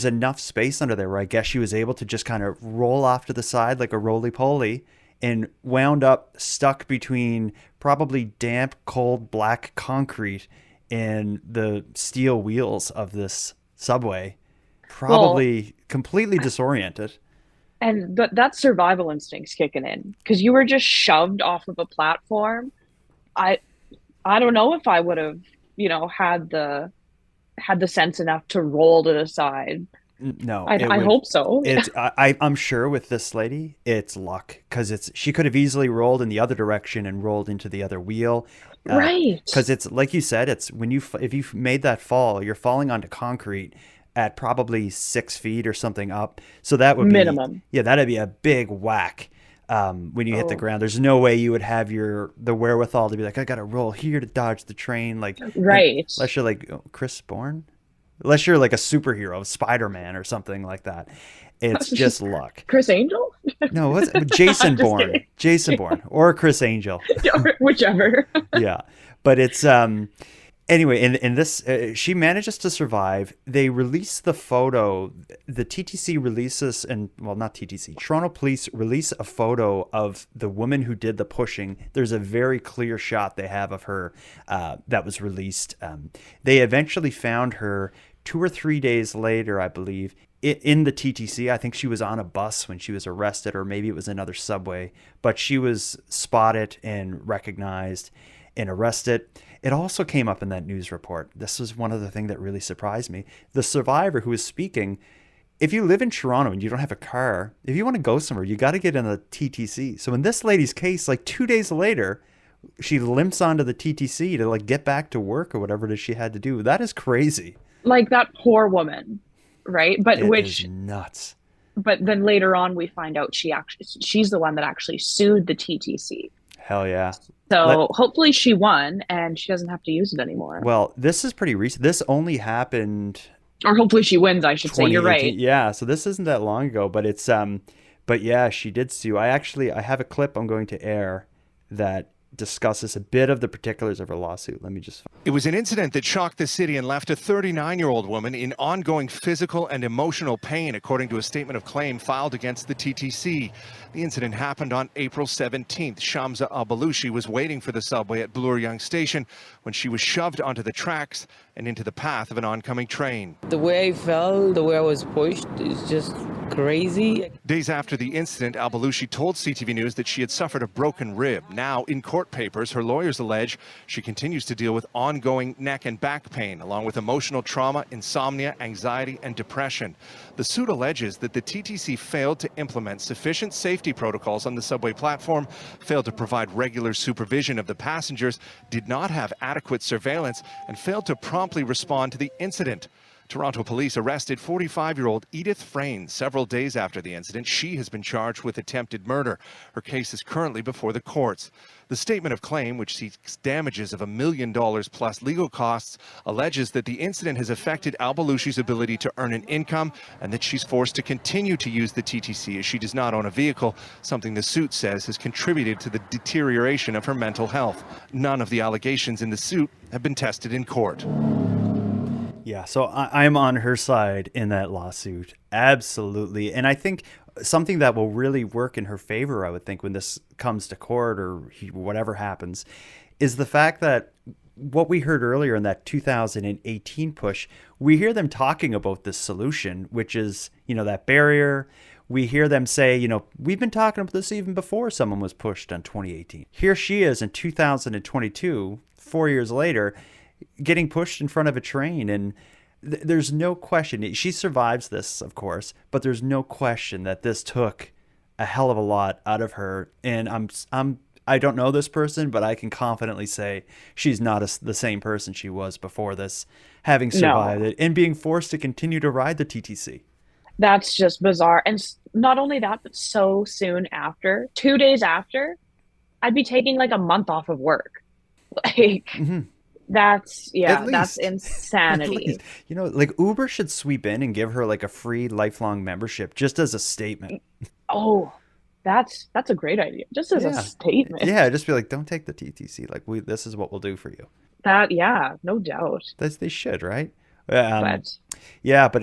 enough space under there where I guess she was able to just kind of roll off to the side like a roly-poly, and wound up stuck between probably damp, cold, black concrete and the steel wheels of this subway, probably completely disoriented. And that survival instinct's kicking in, because you were just shoved off of a platform. I don't know if I would have, had the sense enough to roll to the side. No, I hope so. I'm sure with this lady, it's luck, because she could have easily rolled in the other direction and rolled into the other wheel. Right. Because it's like you said, it's if you made that fall, you're falling onto concrete at probably 6 feet or something up. So that would be minimum. Yeah, that'd be a big whack. When you hit the ground, there's no way you would have the wherewithal to be like, I gotta roll here to dodge the train, right. Unless you're like Chris Bourne, unless you're like a superhero, Spider-Man or something like that. It's just luck. Chris Angel? No, what's Jason Bourne? Jason Bourne or Chris Angel, whichever. Yeah, but it's anyway, in this, she manages to survive. They release the photo. The TTC releases, not TTC, Toronto Police release a photo of the woman who did the pushing. There's a very clear shot they have of her that was released. They eventually found her 2 or 3 days later, I believe, in the TTC. I think she was on a bus when she was arrested, or maybe it was another subway, but she was spotted and recognized and arrested. It also came up in that news report. This was one of the things that really surprised me. The survivor who was speaking, if you live in Toronto and you don't have a car, if you want to go somewhere, you got to get in the TTC. So in this lady's case, 2 days later, she limps onto the TTC to get back to work or whatever it is she had to do. That is crazy. Like that poor woman, right? But it is nuts. But then later on, we find out she's the one that actually sued the TTC. Hell yeah. So hopefully she won and she doesn't have to use it anymore. Well, this is pretty recent. This only happened. Or hopefully she wins, I should say. You're right. Yeah. So this isn't that long ago, but it's, but yeah, she did sue. I have a clip I'm going to air that discusses a bit of the particulars of her lawsuit. Let me just. It was an incident that shocked the city and left a 39-year-old woman in ongoing physical and emotional pain, according to a statement of claim filed against the TTC. The incident happened on April 17th. Shamsa Al-Balushi was waiting for the subway at Bloor Yonge Station when she was shoved onto the tracks and into the path of an oncoming train. The way I fell, the way I was pushed, is just crazy. Days after the incident, Al-Balushi told CTV News that she had suffered a broken rib. Now, in court papers, her lawyers allege she continues to deal with ongoing neck and back pain, along with emotional trauma, insomnia, anxiety, and depression. The suit alleges that the TTC failed to implement sufficient safety protocols on the subway platform, failed to provide regular supervision of the passengers, did not have adequate surveillance, and failed to promptly respond to the incident. Toronto police arrested 45-year-old Edith Frayne several days after the incident. She has been charged with attempted murder. Her case is currently before the courts. The statement of claim, which seeks damages of $1 million plus legal costs, alleges that the incident has affected Al-Balushi's ability to earn an income and that she's forced to continue to use the TTC as she does not own a vehicle, something the suit says has contributed to the deterioration of her mental health. None of the allegations in the suit have been tested in court. Yeah, so I'm on her side in that lawsuit. Absolutely. And I think something that will really work in her favor, I would think, when this comes to court or whatever happens, is the fact that what we heard earlier in that 2018 push, we hear them talking about this solution, which is, that barrier. We hear them say, we've been talking about this even before someone was pushed in 2018. Here she is in 2022, 4 years later, getting pushed in front of a train. And there's no question. She survives this, of course, but there's no question that this took a hell of a lot out of her. And I don't know this person, but I can confidently say she's not the same person she was before this, having survived it and being forced to continue to ride the TTC. That's just bizarre. And not only that, but so soon after, 2 days after, I'd be taking like a month off of work. Like, that's insanity. Like Uber should sweep in and give her like a free lifelong membership just as a statement. Oh, that's a great idea. Just as a statement. Yeah, just be like, don't take the TTC. Like, this is what we'll do for you. No doubt. They should, right? But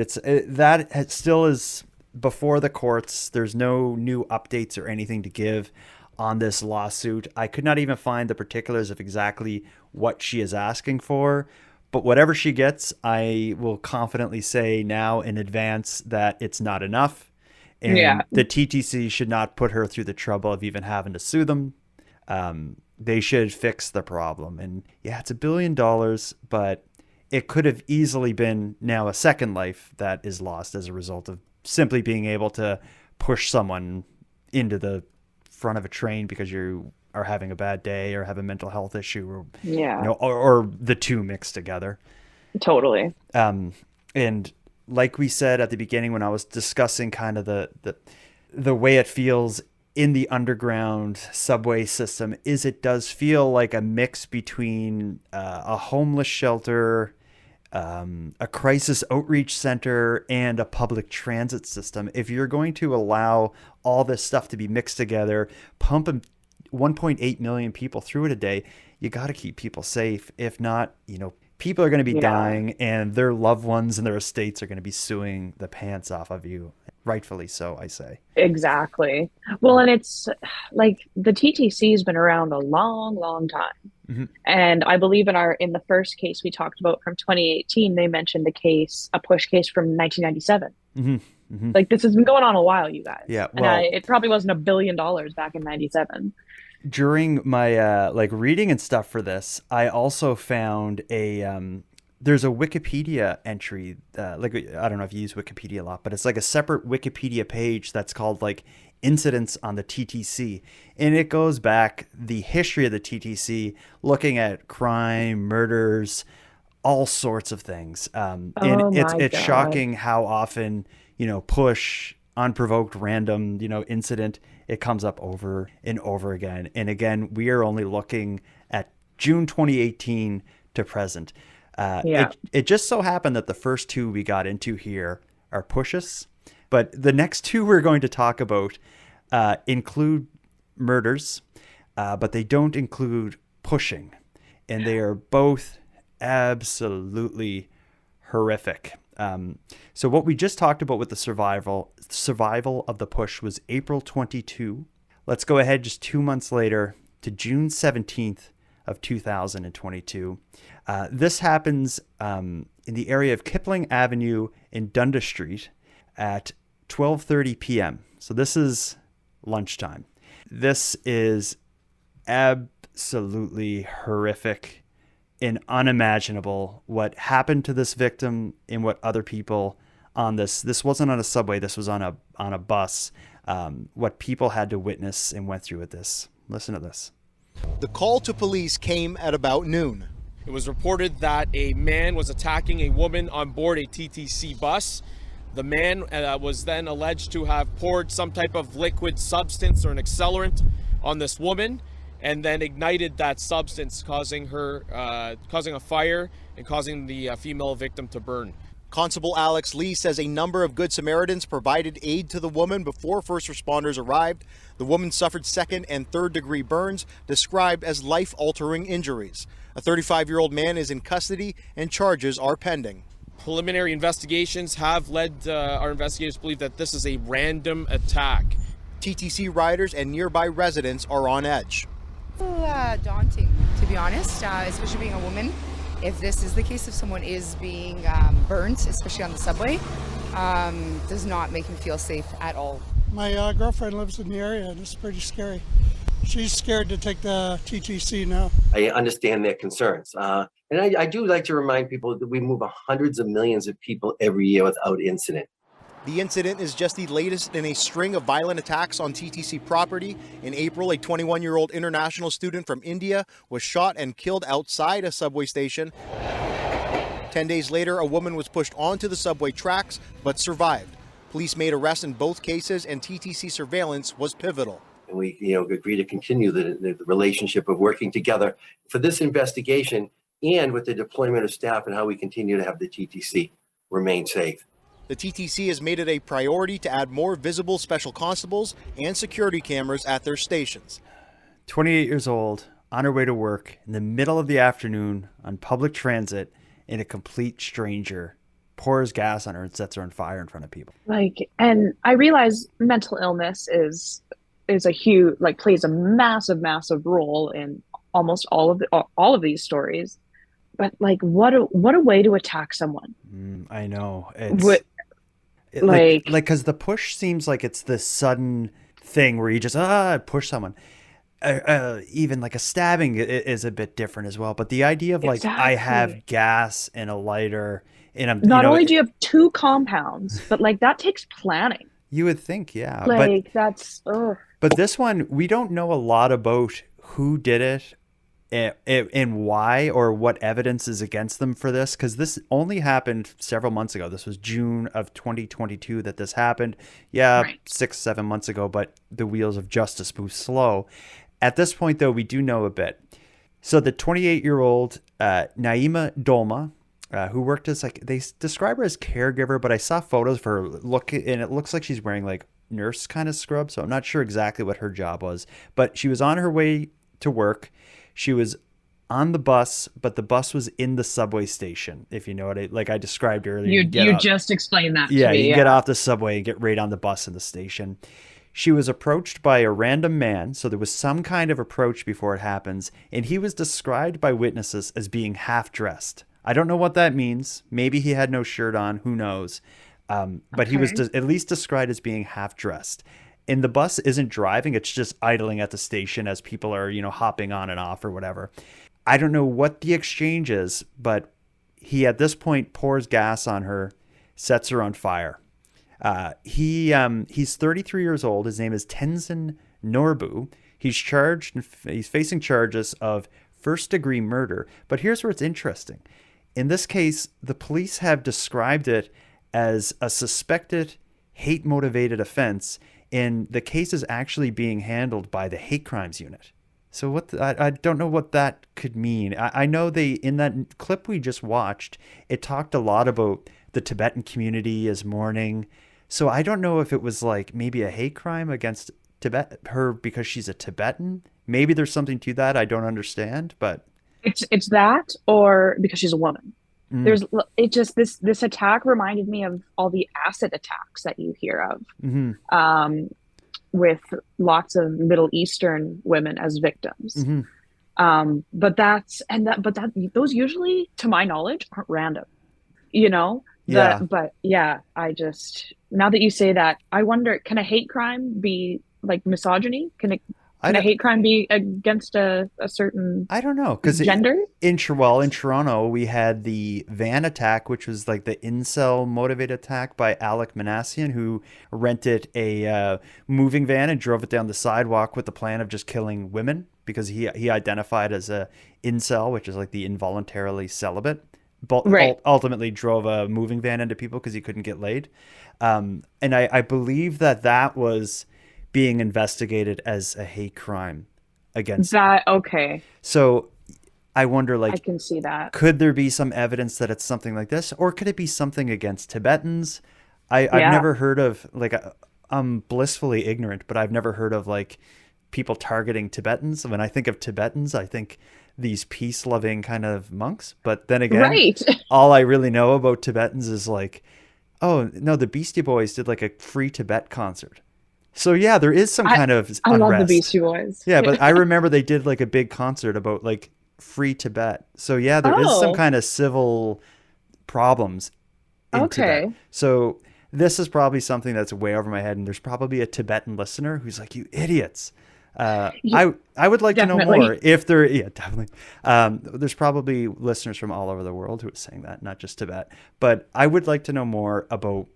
it still is before the courts. There's no new updates or anything to give on this lawsuit. I could not even find the particulars of exactly what she is asking for. But whatever she gets, I will confidently say now in advance that it's not enough. And the TTC should not put her through the trouble of even having to sue them. They should fix the problem. And it's $1 billion, but it could have easily been now a second life that is lost as a result of simply being able to push someone into the front of a train because you are having a bad day or have a mental health issue or the two mixed together. Totally. And like we said at the beginning when I was discussing kind of the way it feels in the underground subway system, is it does feel like a mix between a homeless shelter, a crisis outreach center, and a public transit system. If you're going to allow all this stuff to be mixed together, pump 1.8 million people through it a day, you got to keep people safe. If not, people are going to be dying, and their loved ones and their estates are going to be suing the pants off of you. Rightfully so, I say. Exactly. Well, and it's like the TTC has been around a long, long time. Mm-hmm. And I believe in the first case we talked about from 2018, they mentioned a push case from 1997. Mm-hmm. Mm-hmm. Like, this has been going on a while, you guys. Yeah. Well, and it probably wasn't $1 billion back in 97. During my reading and stuff for this, I also found there's a Wikipedia entry. I don't know if you use Wikipedia a lot, but it's like a separate Wikipedia page that's called like Incidents on the TTC, and it goes back the history of the TTC, looking at crime, murders, all sorts and things. And it's shocking how often push, unprovoked, random incident, it comes up over and over again. And again, we are only looking at June 2018 to present. It just so happened that the first two we got into here are pushes, but the next two we're going to talk about include murders, but they don't include pushing, and they are both absolutely horrific. So what we just talked about with the survival of the push was April 22. Let's go ahead just 2 months later to June 17th of 2022. This happens in the area of Kipling Avenue in Dundas Street at 12:30 p.m. So this is lunchtime. This is absolutely horrific and unimaginable what happened to this victim and what other people on this wasn't on a subway, this was on a bus, what people had to witness and went through with this. Listen to this. The call to police came at about noon. It was reported that a man was attacking a woman on board a TTC bus. The man was then alleged to have poured some type of liquid substance or an accelerant on this woman, and then ignited that substance, causing a fire and causing the female victim to burn. Constable Alex Lee says a number of Good Samaritans provided aid to the woman before first responders arrived. The woman suffered second and third degree burns, described as life-altering injuries. A 35-year-old man is in custody and charges are pending. preliminary investigations have led our investigators to believe that this is a random attack. TTC riders and nearby residents are on edge. Daunting, to be honest, especially being a woman. If this is the case, if someone is being burnt, especially on the subway, does not make me feel safe at all. My girlfriend lives in the area, and it's pretty scary. She's scared to take the TTC now. I understand their concerns. And I do like to remind people that we move hundreds of millions of people every year without incident. The incident is just the latest in a string of violent attacks on TTC property. In April, a 21-year-old international student from India was shot and killed outside a subway station. 10 days later, a woman was pushed onto the subway tracks but survived. Police made arrests in both cases, and TTC surveillance was pivotal. And we agree to continue the relationship of working together for this investigation and with the deployment of staff and how we continue to have the TTC remain safe. The TTC has made it a priority to add more visible special constables and security cameras at their stations. 28 years old, on her way to work in the middle of the afternoon on public transit, and a complete stranger pours gas on her and sets her on fire in front of people. And I realize mental illness is a huge, plays a massive role in almost all of these stories. But what a way to attack someone. I know. It's because the push seems like it's this sudden thing where you just push someone. Even like a stabbing is a bit different as well. But the idea of I have gas and a lighter, and I'm not only do you have two compounds, but that takes planning. You would think, yeah. That's. Ugh. But this one, we don't know a lot about who did it and why, or what evidence is against them for this, because this only happened several months ago. This was June of 2022 that this happened. Yeah, right. 6-7 months ago, but the wheels of justice move slow. At this point, though, we do know a bit. So the 28-year-old Naima Dolma, who worked as they describe her as caregiver, but I saw photos of her and it looks like she's wearing nurse kind of scrub. So I'm not sure exactly what her job was, but she was on her way to work. She was on the bus, but the bus was in the subway station, if you know what I described earlier. You just explained that to me. You get off the subway and get right on the bus in the station. She was approached by a random man, so there was some kind of approach before it happens, and he was described by witnesses as being half-dressed. I don't know what that means. Maybe he had no shirt on. Who knows? But he was at least described as being half-dressed. And the bus isn't driving. It's just idling at the station as people are, hopping on and off or whatever. I don't know what the exchange is, but he at this point pours gas on her, sets her on fire. He's 33 years old. His name is Tenzin Norbu. He's facing charges of first-degree murder. But here's where it's interesting. In this case, the police have described it as a suspected hate-motivated offense, and the case is actually being handled by the hate crimes unit. So I don't know what that could mean. I know in that clip we just watched, it talked a lot about the Tibetan community as mourning. So I don't know if it was maybe a hate crime against her because she's a Tibetan. Maybe there's something to that. I don't understand, but it's that, or because she's a woman. This attack reminded me of all the acid attacks that you hear of, with lots of Middle Eastern women as victims. But those usually, to my knowledge, aren't random. Yeah. Now that you say that, I wonder, can a hate crime be misogyny? Can a hate crime be against a certain I don't know, because gender? In Toronto, we had the van attack, which was the incel motivated attack by Alec Manassian, who rented a moving van and drove it down the sidewalk with the plan of just killing women because he identified as a incel, which is the involuntarily celibate. Ultimately drove a moving van into people because he couldn't get laid. And I believe that was being investigated as a hate crime against that. Okay. So I wonder, I can see that. Could there be some evidence that it's something like this, or could it be something against Tibetans? I've never heard of I'm blissfully ignorant, but I've never heard of people targeting Tibetans. When I think of Tibetans, I think these peace-loving kind of monks. But then again, Right. all I really know about Tibetans is like, oh no, the Beastie Boys did like a free Tibet concert. So yeah, there is some kind of I love the unrest. Beastie Boys. Yeah, but I remember they did like a big concert about like free Tibet. So yeah, there is some Oh. kind of civil problems in Tibet. Okay. So this is probably something that's way over my head, and there's probably a Tibetan listener who's like, "You idiots." I would like to know Definitely. more if there. Yeah, definitely. There's probably listeners from all over the world who are saying that, not just Tibet. But I would like to know more about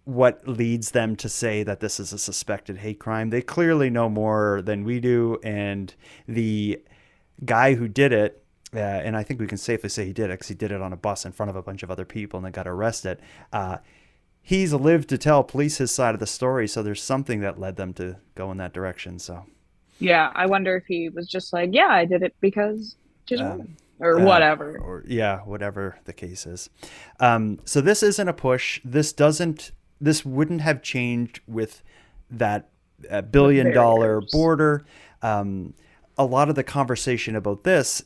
what leads them to say that this is a suspected hate crime. They clearly know more than we do, and the guy who did it, and I think we can safely say he did it because he did it on a bus in front of a bunch of other people and then got arrested. He's lived to tell police his side of the story, so there's something that led them to go in that direction. So, Yeah, I wonder if he was just like, yeah, I did it because she's a woman or whatever. or yeah, whatever the case is. So this isn't a push. This wouldn't have changed with that $1 billion barriers. border. A lot of the conversation about this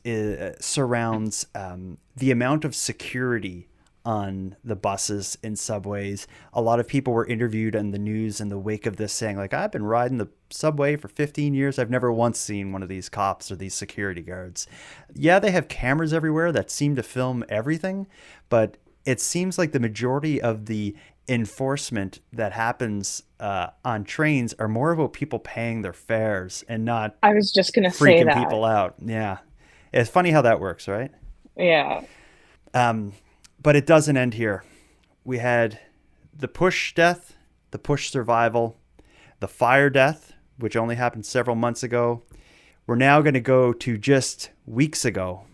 surrounds the amount of security on the buses and subways. A lot of people were interviewed in the news in the wake of this saying like, I've been riding the subway for 15 years. I've never once seen one of these cops or these security guards. Yeah, they have cameras everywhere that seem to film everything, but it seems like the majority of the enforcement that happens on trains are more about people paying their fares and not I was just gonna say freaking that. people out. Yeah. It's funny how that works, right? Yeah. But it doesn't end here. We had the push death, the push survival, the fire death, which only happened several months ago. We're now going to go to just weeks ago.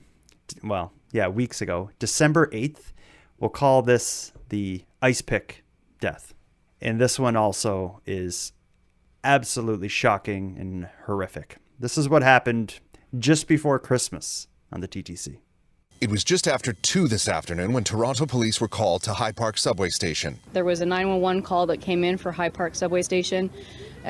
Well, yeah, weeks ago. December 8th. We'll call this the ice pick death. And this one also is absolutely shocking and horrific. This is what happened just before Christmas on the TTC. It was just after 2 this afternoon when Toronto police were called to High Park subway station. There was a 911 call that came in for High Park subway station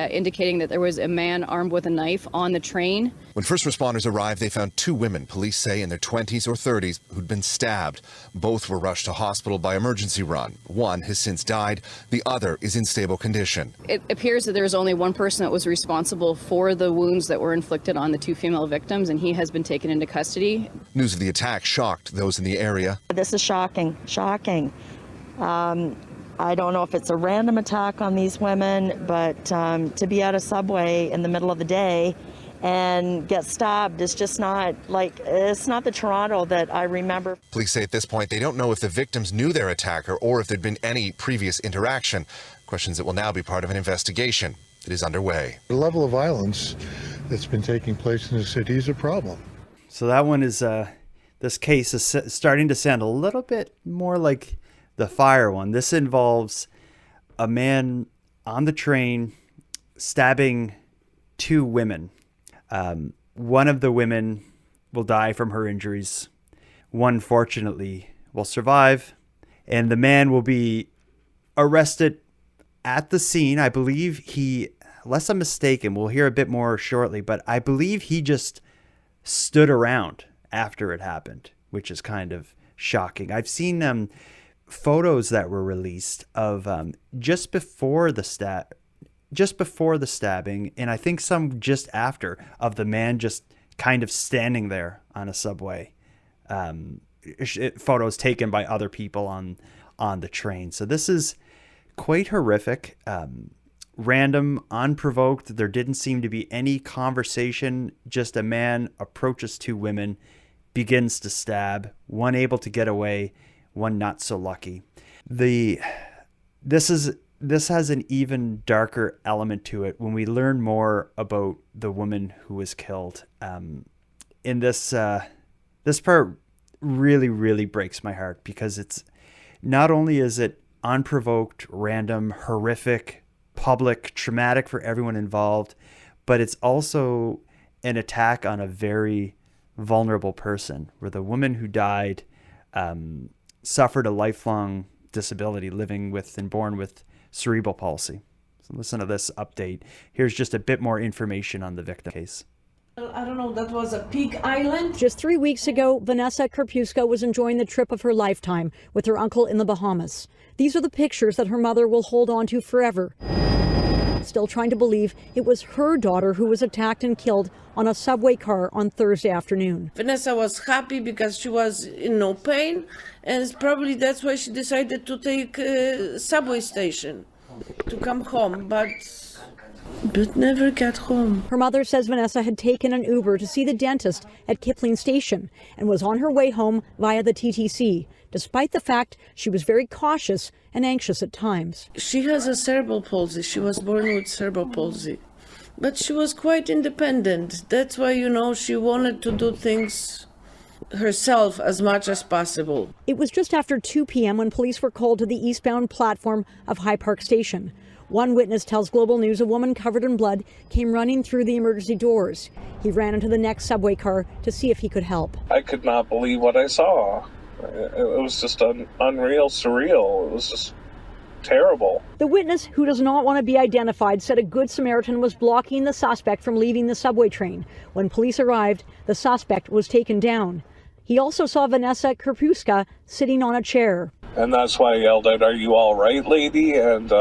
indicating that there was a man armed with a knife on the train. When first responders arrived, they found 2 women, police say in their 20s or 30s, who'd been stabbed. Both were rushed to hospital by emergency run. One has since died. The other is in stable condition. It appears that there was only one person that was responsible for the wounds that were inflicted on the 2 female victims, and he has been taken into custody. News of the attack shocked those in the area. This is shocking. I don't know if it's a random attack on these women, but to be at a subway in the middle of the day and get stabbed is just not it's not the Toronto that I remember. Police say at this point they don't know if the victims knew their attacker or if there'd been any previous interaction. Questions that will now be part of an investigation that is underway. The level of violence that's been taking place in the city is a problem. So that one is, this case is starting to sound a little bit more like the fire one. This involves a man on the train stabbing 2 women. One of the women will die from her injuries. One, fortunately, will survive. And the man will be arrested at the scene. I believe he, unless I'm mistaken, we'll hear a bit more shortly, but I believe he just stood around after it happened, which is kind of shocking. I've seen photos that were released of just before the stabbing, and I think some just after, of the man just kind of standing there on a subway. Photos taken by other people on the train. So this is quite horrific. Random, unprovoked. There didn't seem to be any conversation. Just a man approaches 2 women, begins to stab, one able to get away, one not so lucky. This has an even darker element to it when we learn more about the woman who was killed. In this part really, really breaks my heart, because it's not only is it unprovoked, random, horrific, public, traumatic for everyone involved, but it's also an attack on a very vulnerable person, where the woman who died suffered a lifelong disability, living with and born with cerebral palsy. So listen to this update. Here's just a bit more information on the victim case. I don't know, that was a pig island. Just 3 weeks ago, Vanessa Karpuska was enjoying the trip of her lifetime with her uncle in the Bahamas. These are the pictures that her mother will hold on to forever. Still trying to believe it was her daughter who was attacked and killed on a subway car on Thursday afternoon. Vanessa was happy because she was in no pain, and probably that's why she decided to take a subway station to come home, but never got home. Her mother says Vanessa had taken an Uber to see the dentist at Kipling Station and was on her way home via the TTC, despite the fact she was very cautious and anxious at times. She has a cerebral palsy. She was born with cerebral palsy. But she was quite independent. That's why, she wanted to do things herself as much as possible. It was just after 2 p.m. when police were called to the eastbound platform of High Park Station. One witness tells Global News a woman covered in blood came running through the emergency doors. He ran into the next subway car to see if he could help. I could not believe what I saw. It was just unreal, surreal. It was just terrible. The witness, who does not want to be identified, said a Good Samaritan was blocking the suspect from leaving the subway train. When police arrived, the suspect was taken down. He also saw Vanessa Karpuska sitting on a chair. And that's why I yelled out, "Are you all right, lady?" And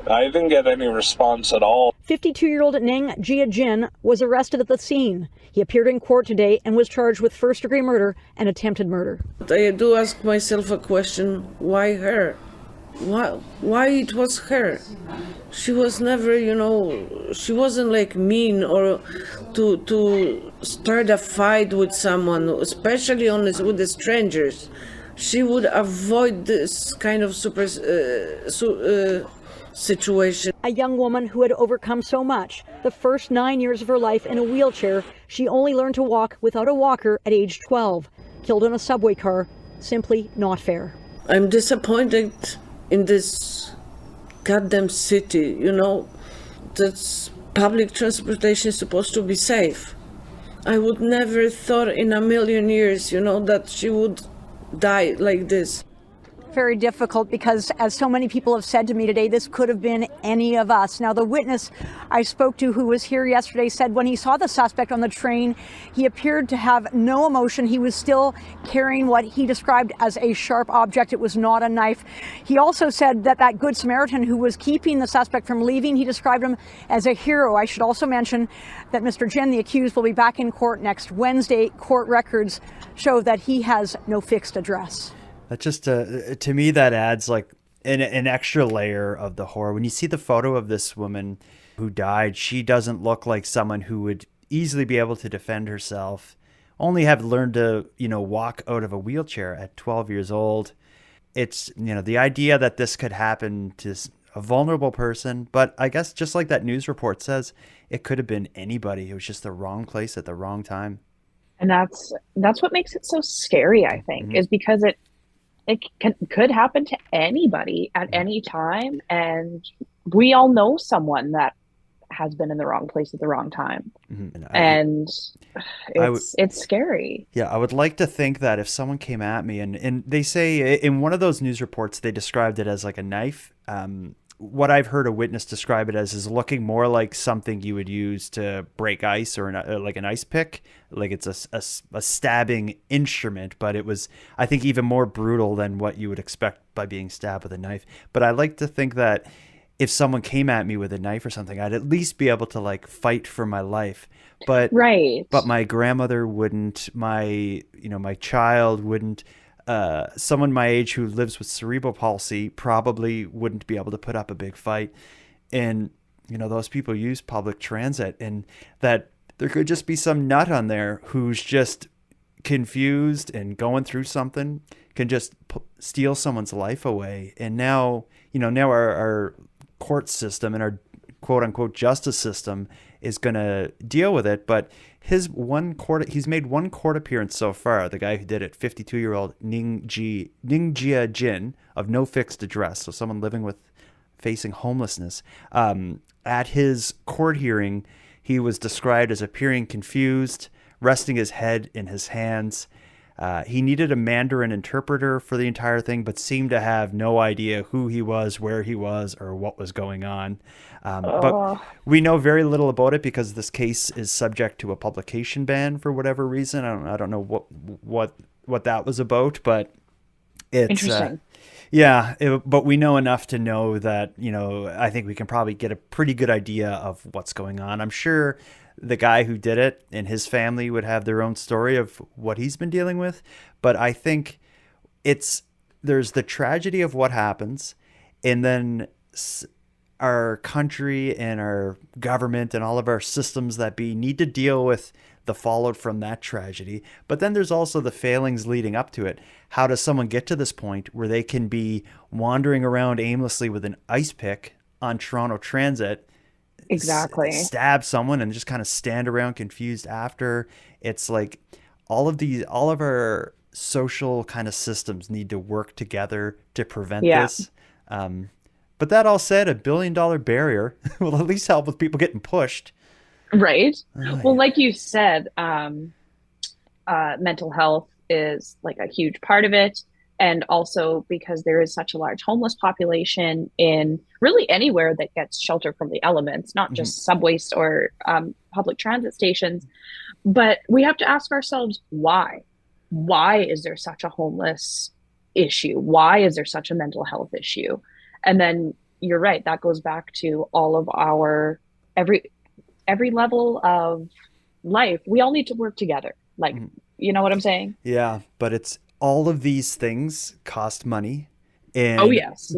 I didn't get any response at all. 52-year-old Neng Jia Jin was arrested at the scene. He appeared in court today and was charged with first-degree murder and attempted murder. I do ask myself a question, why her? Why it was her? She was never, she wasn't like mean or to start a fight with someone, especially with the strangers. She would avoid this kind of situation. A young woman who had overcome so much. The first 9 years of her life in a wheelchair, she only learned to walk without a walker at age 12. Killed in a subway car. Simply not fair. I'm disappointed in this goddamn city, that public transportation is supposed to be safe. I would never thought in a million years, that she would die like this. Very difficult because, as so many people have said to me today, this could have been any of us. Now, the witness I spoke to who was here yesterday said when he saw the suspect on the train, he appeared to have no emotion. He was still carrying what he described as a sharp object. It was not a knife. He also said that Good Samaritan who was keeping the suspect from leaving, he described him as a hero. I should also mention that Mr. Jin, the accused, will be back in court next Wednesday. Court records show that he has no fixed address. That just, to me, that adds like an extra layer of the horror. When you see the photo of this woman who died, she doesn't look like someone who would easily be able to defend herself, only have learned to, walk out of a wheelchair at 12 years old. It's, the idea that this could happen to a vulnerable person, but I guess just like that news report says, it could have been anybody. It was just the wrong place at the wrong time. And that's what makes it so scary, I think, is because it could happen to anybody at any time, and we all know someone that has been in the wrong place at the wrong time. And it's scary. Yeah, I would like to think that if someone came at me and they say in one of those news reports they described it as like a knife. What I've heard a witness describe it as is looking more like something you would use to break ice or like an ice pick. Like it's a stabbing instrument, but it was, I think, even more brutal than what you would expect by being stabbed with a knife. But I like to think that if someone came at me with a knife or something, I'd at least be able to like fight for my life. But But my grandmother wouldn't. My child wouldn't. Someone my age who lives with cerebral palsy probably wouldn't be able to put up a big fight. And, those people use public transit, and that there could just be some nut on there who's just confused and going through something, can just steal someone's life away. And now, now our court system and our quote unquote justice system is going to deal with it. But he's made one court appearance so far. The guy who did it, 52-year-old Neng Jia Jin of no fixed address. So someone facing homelessness. At his court hearing, he was described as appearing confused, resting his head in his hands. He needed a Mandarin interpreter for the entire thing, but seemed to have no idea who he was, where he was, or what was going on. But we know very little about it because this case is subject to a publication ban for whatever reason. I don't know what that was about, but it's interesting. But we know enough to know that, I think we can probably get a pretty good idea of what's going on. I'm sure the guy who did it and his family would have their own story of what he's been dealing with. But I think there's the tragedy of what happens, and then our country and our government and all of our systems that need to deal with the fallout from that tragedy. But then there's also the failings leading up to it. How does someone get to this point where they can be wandering around aimlessly with an ice pick on Toronto Transit, exactly, stab someone and just kind of stand around confused after? It's like all of our social kind of systems need to work together to prevent this. But that all said, $1 billion barrier will at least help with people getting pushed. Right. Well, like you said, mental health is like a huge part of it. And also because there is such a large homeless population in really anywhere that gets shelter from the elements, not just subways or public transit stations. But we have to ask ourselves, why? Why is there such a homeless issue? Why is there such a mental health issue? And then you're right, that goes back to all of our every level of life. We all need to work together. Like, you know what I'm saying? Yeah, but it's all of these things cost money. And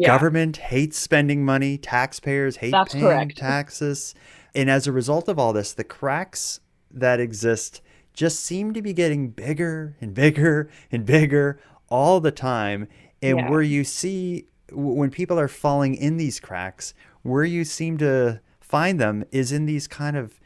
government hates spending money. Taxpayers hate paying taxes. And as a result of all this, the cracks that exist just seem to be getting bigger and bigger and bigger all the time. And where you see, when people are falling in these cracks, where you seem to find them is in these kind of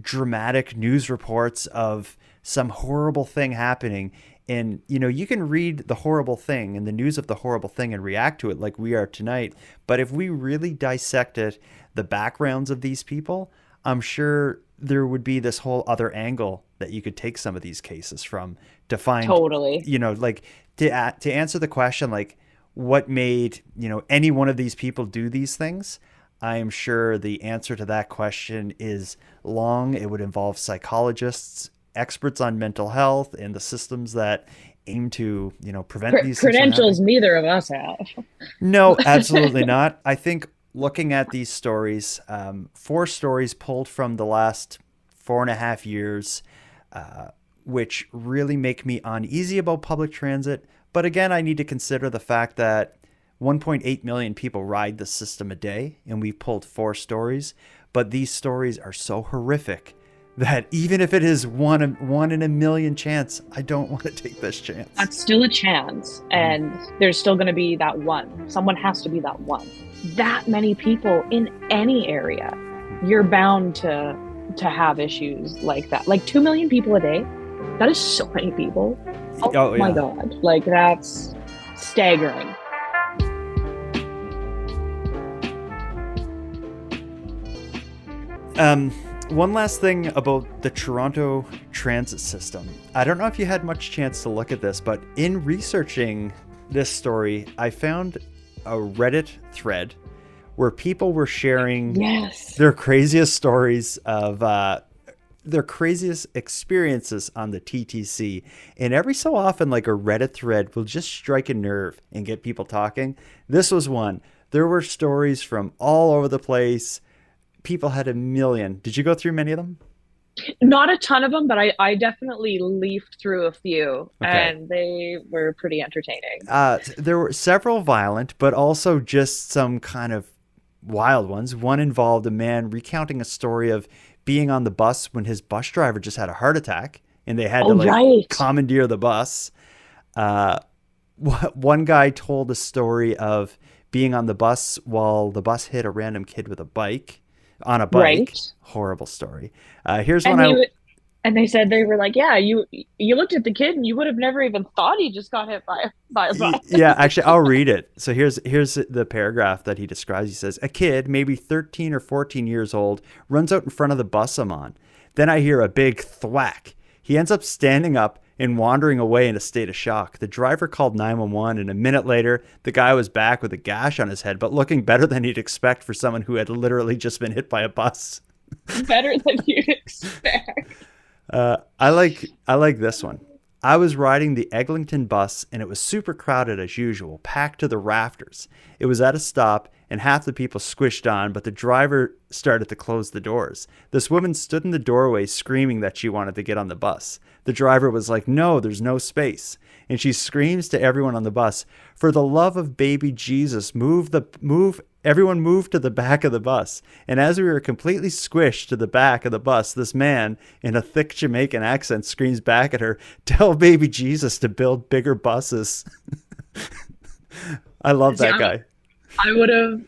dramatic news reports of some horrible thing happening. And, you can read the horrible thing and the news of the horrible thing and react to it like we are tonight. But if we really dissected the backgrounds of these people, I'm sure there would be this whole other angle that you could take some of these cases from to find, like to answer the question, like what made, any one of these people do these things. I am sure the answer to that question is long. It would involve psychologists, experts on mental health, and the systems that aim to, prevent these credentials neither of us have. No, absolutely not. I think looking at these stories, 4 stories pulled from the last 4.5 years, which really make me uneasy about public transit. But again, I need to consider the fact that 1.8 million people ride the system a day, and we've pulled 4 stories. But these stories are so horrific that even if it is one in a million chance, I don't want to take this chance. That's still a chance, and there's still going to be that one. Someone has to be that one. That many people in any area, you're bound to have issues like that. Like 2 million people a day, that is so many people. Oh my God, like that's staggering. One last thing about the Toronto transit system. I don't know if you had much chance to look at this, but in researching this story, I found a Reddit thread where people were sharing their craziest stories of their craziest experiences on the TTC. And every so often, like a Reddit thread will just strike a nerve and get people talking. This was one. There were stories from all over the place. People had a million. Did you go through many of them? Not a ton of them, but I definitely leafed through a few, and they were pretty entertaining. There were several violent, but also just some kind of wild ones. One involved a man recounting a story of being on the bus when his bus driver just had a heart attack, and they had to commandeer the bus. One guy told a story of being on the bus while the bus hit a random kid with a bike. On a bike. Right. Horrible story. Here's one. And they said, they were like, yeah, you looked at the kid and you would have never even thought he just got hit by a bus. Yeah, actually, I'll read it. So here's the paragraph that he describes. He says, a kid, maybe 13 or 14 years old, runs out in front of the bus I'm on. Then I hear a big thwack. He ends up standing up and wandering away in a state of shock. The driver called 911, and a minute later, the guy was back with a gash on his head, but looking better than you'd expect for someone who had literally just been hit by a bus. Better than you'd expect. I like this one. I was riding the Eglinton bus, and it was super crowded as usual, packed to the rafters. It was at a stop, and half the people squished on, but the driver started to close the doors. This woman stood in the doorway screaming that she wanted to get on the bus. The driver was like, "No, there's no space." And she screams to everyone on the bus, "For the love of baby Jesus, everyone move to the back of the bus." And as we were completely squished to the back of the bus, this man in a thick Jamaican accent screams back at her, "Tell baby Jesus to build bigger buses." I love that guy. I would have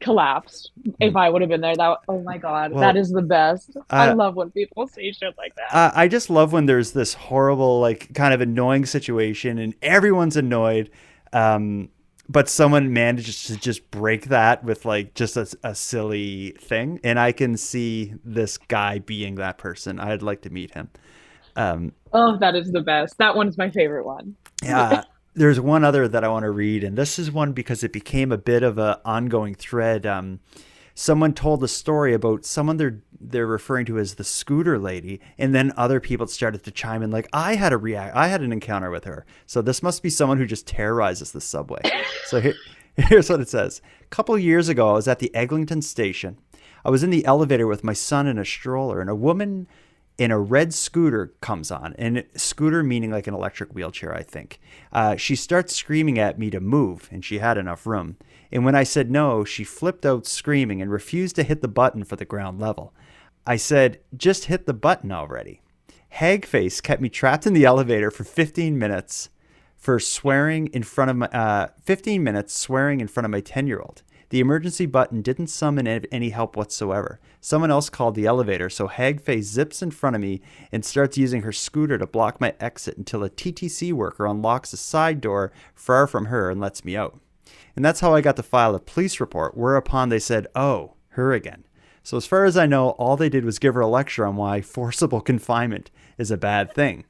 collapsed if I would have been there. Oh my God, well, that is the best. I love when people say shit like that. I just love when there's this horrible, like, kind of annoying situation and everyone's annoyed, but someone manages to just break that with like just a silly thing. And I can see this guy being that person. I'd like to meet him. Oh, that is the best. That one's my favorite one. Yeah. There's one other that I want to read, and this is one because it became a bit of an ongoing thread. Someone told a story about someone they're referring to as the scooter lady, and then other people started to chime in like, I had an encounter with her. So this must be someone who just terrorizes the subway. So here's what it says. A couple of years ago, I was at the Eglinton station. I was in the elevator with my son in a stroller, and a woman in a red scooter comes on, and scooter meaning like an electric wheelchair, I think. She starts screaming at me to move, and she had enough room. And when I said no, she flipped out screaming and refused to hit the button for the ground level. I said, "Just hit the button already." Hagface kept me trapped in the elevator for 15 minutes for swearing in front of my 15 minutes swearing in front of my 10-year-old. The emergency button didn't summon any help whatsoever. Someone else called the elevator, so Hagface zips in front of me and starts using her scooter to block my exit until a TTC worker unlocks a side door far from her and lets me out. And that's how I got to file a police report, whereupon they said, "Oh, her again." So as far as I know, all they did was give her a lecture on why forcible confinement is a bad thing.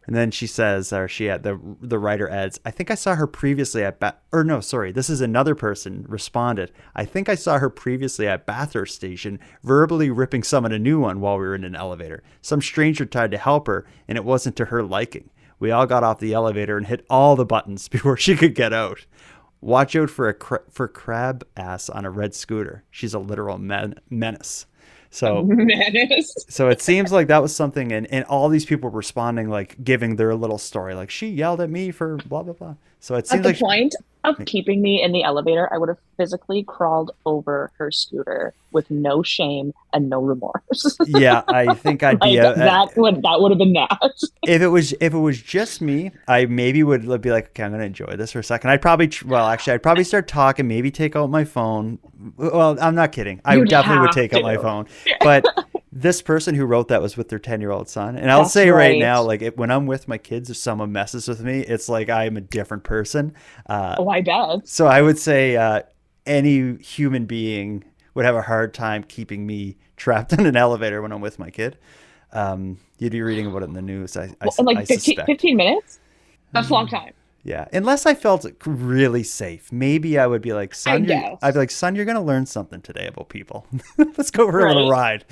And then she says, or the writer adds, "I think I saw her previously at this is another person responded. I think I saw her previously at Bathurst Station, verbally ripping someone a new one while we were in an elevator. Some stranger tried to help her, and it wasn't to her liking. We all got off the elevator and hit all the buttons before she could get out. Watch out for crab ass on a red scooter. She's a literal menace." So it seems like that was something, and all these people were responding, like giving their little story, like she yelled at me for blah blah blah. So it seems at the point of keeping me in the elevator, I would have physically crawled over her scooter with no shame and no remorse. Yeah, I think I'd be that would have been that. If it was just me, I maybe would be like, okay, I'm gonna enjoy this for a second. I'd probably start talking, maybe take out my phone. Well, I'm not kidding. I definitely would take out my phone. But this person who wrote that was with their 10-year-old son. And I'll say right now, like when I'm with my kids, if someone messes with me, it's like I'm a different person. I bet. So I would say any human being would have a hard time keeping me trapped in an elevator when I'm with my kid. You'd be reading about it in the news. I 15 minutes? That's a long time. Yeah, unless I felt really safe, maybe I would be like, "Son, I'd be like, son, you're gonna learn something today about people. Let's go for a little ride."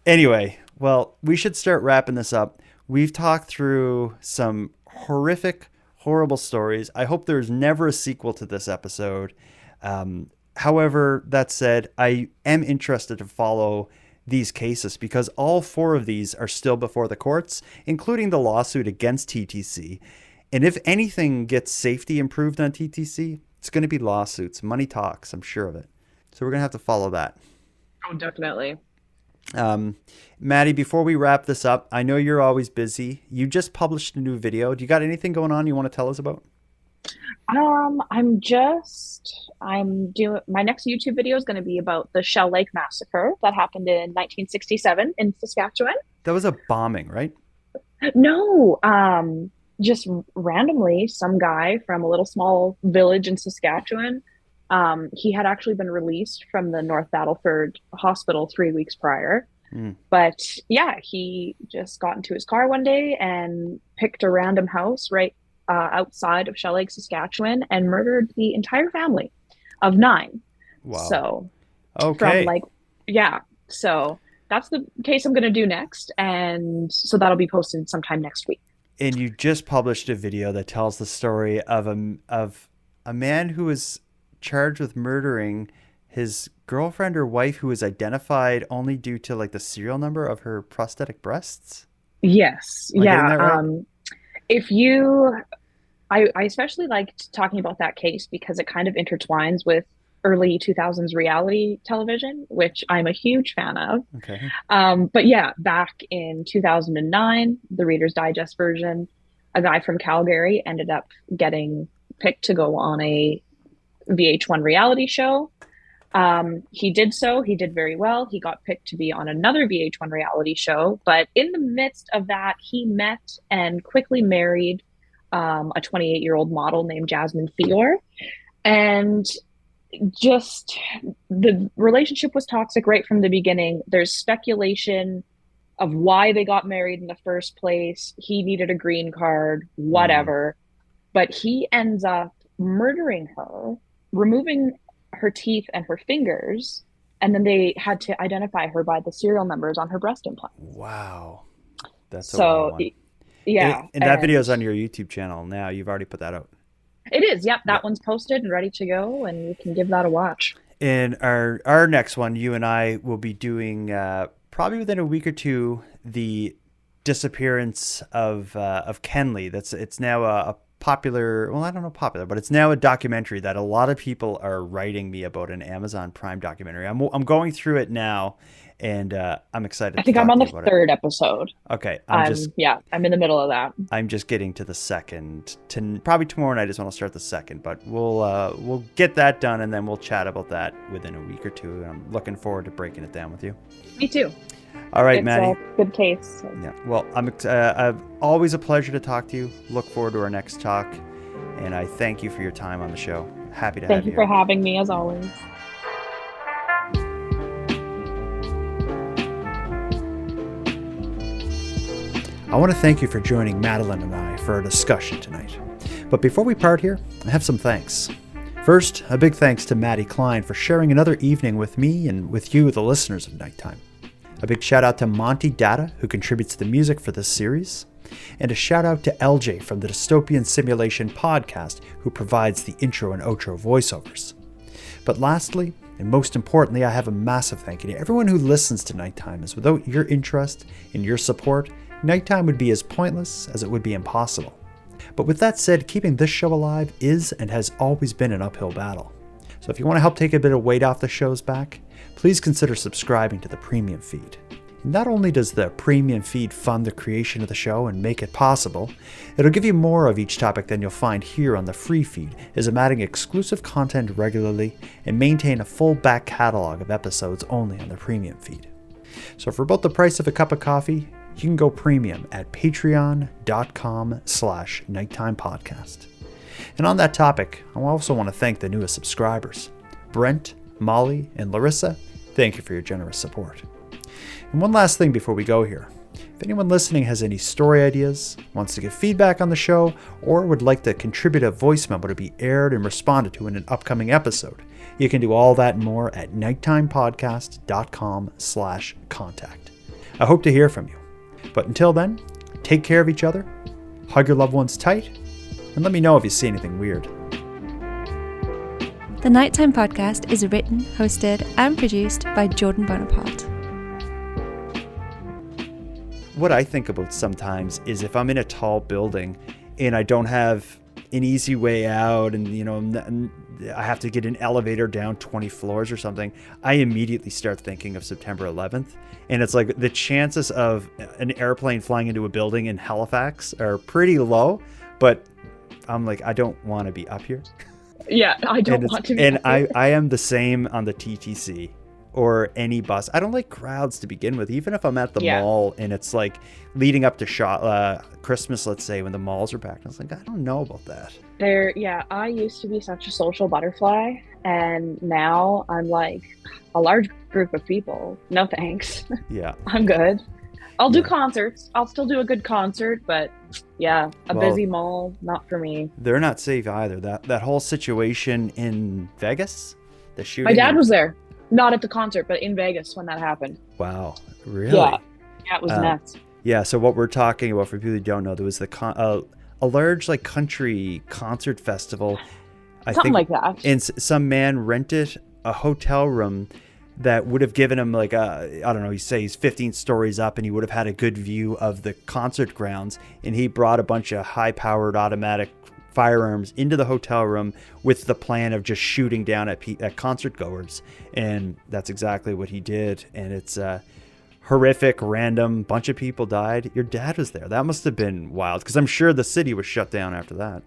Anyway, well, we should start wrapping this up. We've talked through some horrific, horrible stories. I hope there's never a sequel to this episode. However, that said, I am interested to follow these cases because all 4 of these are still before the courts, including the lawsuit against TTC. And if anything gets safety improved on TTC, it's going to be lawsuits. Money talks, I'm sure of it. So we're going to have to follow that. Oh, definitely. Maddie, before we wrap this up, I know you're always busy. You just published a new video. Do you got anything going on you want to tell us about? I'm doing my next YouTube video is going to be about the Shell Lake massacre that happened in 1967 in Saskatchewan. That was a bombing, right? No, just randomly, some guy from a little small village in Saskatchewan, he had actually been released from the North Battleford Hospital 3 weeks prior. But yeah, he just got into his car one day and picked a random house right outside of Shell Lake, Saskatchewan, and murdered the entire family of 9. Wow. So okay. So that's the case I'm going to do next. And so that'll be posted sometime next week. And you just published a video that tells the story of a man who was charged with murdering his girlfriend or wife, who was identified only due to like the serial number of her prosthetic breasts. Yes. Am I getting that right? I especially liked talking about that case because it kind of intertwines with early 2000s reality television, which I'm a huge fan of. Okay. But yeah, back in 2009, the Reader's Digest version, a guy from Calgary ended up getting picked to go on a VH1 reality show. He did very well. He got picked to be on another VH1 reality show, but in the midst of that, he met and quickly married a 28-year-old model named Jasmine Fior. And just the relationship was toxic right from the beginning. There's speculation of why they got married in the first place. He needed a green card, whatever. But he ends up murdering her, removing her teeth and her fingers, and then they had to identify her by the serial numbers on her breast implants. Wow. That's a so wild one. Yeah. And that video's on your YouTube channel now. You've already put that out. It is. Yep. That one's posted and ready to go, and you can give that a watch. In our next one, you and I will be doing probably within a week or two the disappearance of Kenley. It's now a popular, well, I don't know popular, but it's now a documentary that a lot of people are writing me about, an Amazon Prime documentary. I'm going through it now, and I'm excited. I think I'm on the 3rd episode. Okay. I'm in the middle of that. I'm just getting to the second. Probably tomorrow night is when I'll start the second, but we'll get that done, and then we'll chat about that within a week or two. I'm looking forward to breaking it down with you. Me too. All right, it's Maddie. A good case. So. Yeah. Well, I'm always a pleasure to talk to you. Look forward to our next talk, and I thank you for your time on the show. Happy to have you. Thank you for having me, as always. I want to thank you for joining Madelayne and I for our discussion tonight. But before we part here, I have some thanks. First, a big thanks to Madelayne Klein for sharing another evening with me and with you, the listeners of Nighttime. A big shout out to Monty Data, who contributes the music for this series. And a shout out to LJ from the Dystopian Simulation podcast, who provides the intro and outro voiceovers. But lastly, and most importantly, I have a massive thank you to everyone who listens to Nighttime, as without your interest and your support, Nighttime would be as pointless as it would be impossible. But with that said, keeping this show alive is and has always been an uphill battle. So if you want to help take a bit of weight off the show's back, please consider subscribing to the premium feed. Not only does the premium feed fund the creation of the show and make it possible, it'll give you more of each topic than you'll find here on the free feed, as I'm adding exclusive content regularly and maintain a full back catalog of episodes only on the premium feed. So for about the price of a cup of coffee, you can go premium at patreon.com/nighttimepodcast. And on that topic, I also want to thank the newest subscribers. Brent, Molly, and Larissa, thank you for your generous support. And one last thing before we go here. If anyone listening has any story ideas, wants to give feedback on the show, or would like to contribute a voice memo to be aired and responded to in an upcoming episode, you can do all that and more at nighttimepodcast.com/contact. I hope to hear from you. But until then, take care of each other, hug your loved ones tight, and let me know if you see anything weird. The Nighttime Podcast is written, hosted, and produced by Jordan Bonaparte. What I think about sometimes is if I'm in a tall building and I don't have an easy way out, and I have to get an elevator down 20 floors or something, I immediately start thinking of September 11th. And it's like the chances of an airplane flying into a building in Halifax are pretty low, but I'm like, I don't want to be up here. Yeah, I don't want to be And up here. I am the same on the TTC. or any bus. I don't like crowds to begin with, even if I'm at the Yeah. mall and it's like leading up to Christmas, let's say, when the malls are packed. I was like, I don't know about that. I used to be such a social butterfly, and now I'm like, a large group of people, no thanks. Yeah. I'm good. I'll do concerts. I'll still do a good concert, but yeah, a Well, busy mall, not for me. They're not safe either. That whole situation in Vegas, the shooting. My dad was there, not at the concert, but in Vegas when that happened. Wow, really? Yeah, it was nuts. Yeah. So what we're talking about, for people who don't know, there was a large like country concert festival. Something like that. And some man rented a hotel room that would have given him like I don't know, he's 15 stories up, and he would have had a good view of the concert grounds. And he brought a bunch of high-powered automatic firearms into the hotel room with the plan of just shooting down at concert goers. And that's exactly what he did. And it's horrific, random, bunch of people died. Your dad was there. That must have been wild, because I'm sure the city was shut down after that.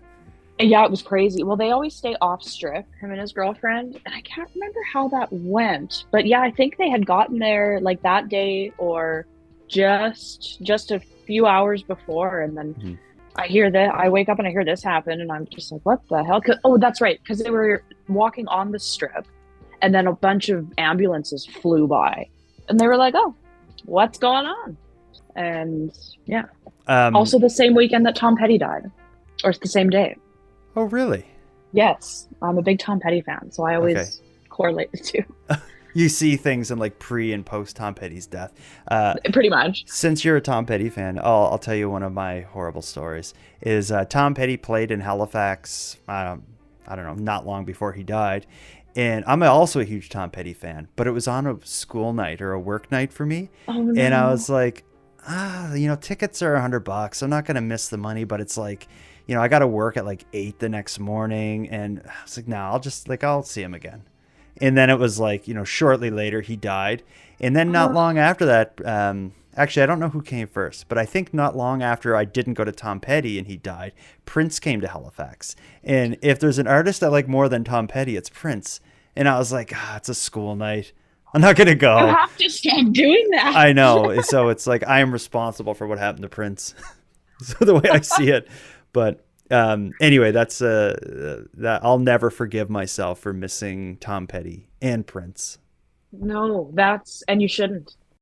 Yeah, it was crazy. Well, they always stay off strip, him and his girlfriend, and I can't remember how that went. But yeah, I think they had gotten there like that day or just a few hours before, and then I hear that. I wake up and I hear this happen, and I'm just like, what the hell? Oh, that's right, because they were walking on the strip, and then a bunch of ambulances flew by, and they were like, oh, what's going on? And yeah. Also the same weekend that Tom Petty died, or the same day. Oh, really? Yes, I'm a big Tom Petty fan, so I always correlate the two. You see things in like pre and post Tom Petty's death. Pretty much. Since you're a Tom Petty fan, I'll tell you one of my horrible stories. Is Tom Petty played in Halifax, I don't know, not long before he died. And I'm also a huge Tom Petty fan, but it was on a school night or a work night for me. Oh, no. And I was like, tickets are $100. I'm not going to miss the money, but it's like, I got to work at like 8 the next morning. And I was like, no, I'll see him again. And then it was like, shortly later he died. And then not long after that, actually, I don't know who came first, but I think not long after I didn't go to Tom Petty and he died, Prince came to Halifax. And if there's an artist I like more than Tom Petty, it's Prince. And I was like, it's a school night. I'm not going to go. You have to stop doing that. I know. So it's like I am responsible for what happened to Prince. So the way I see it. But anyway, that's that I'll never forgive myself for missing Tom Petty and Prince. No, and you shouldn't.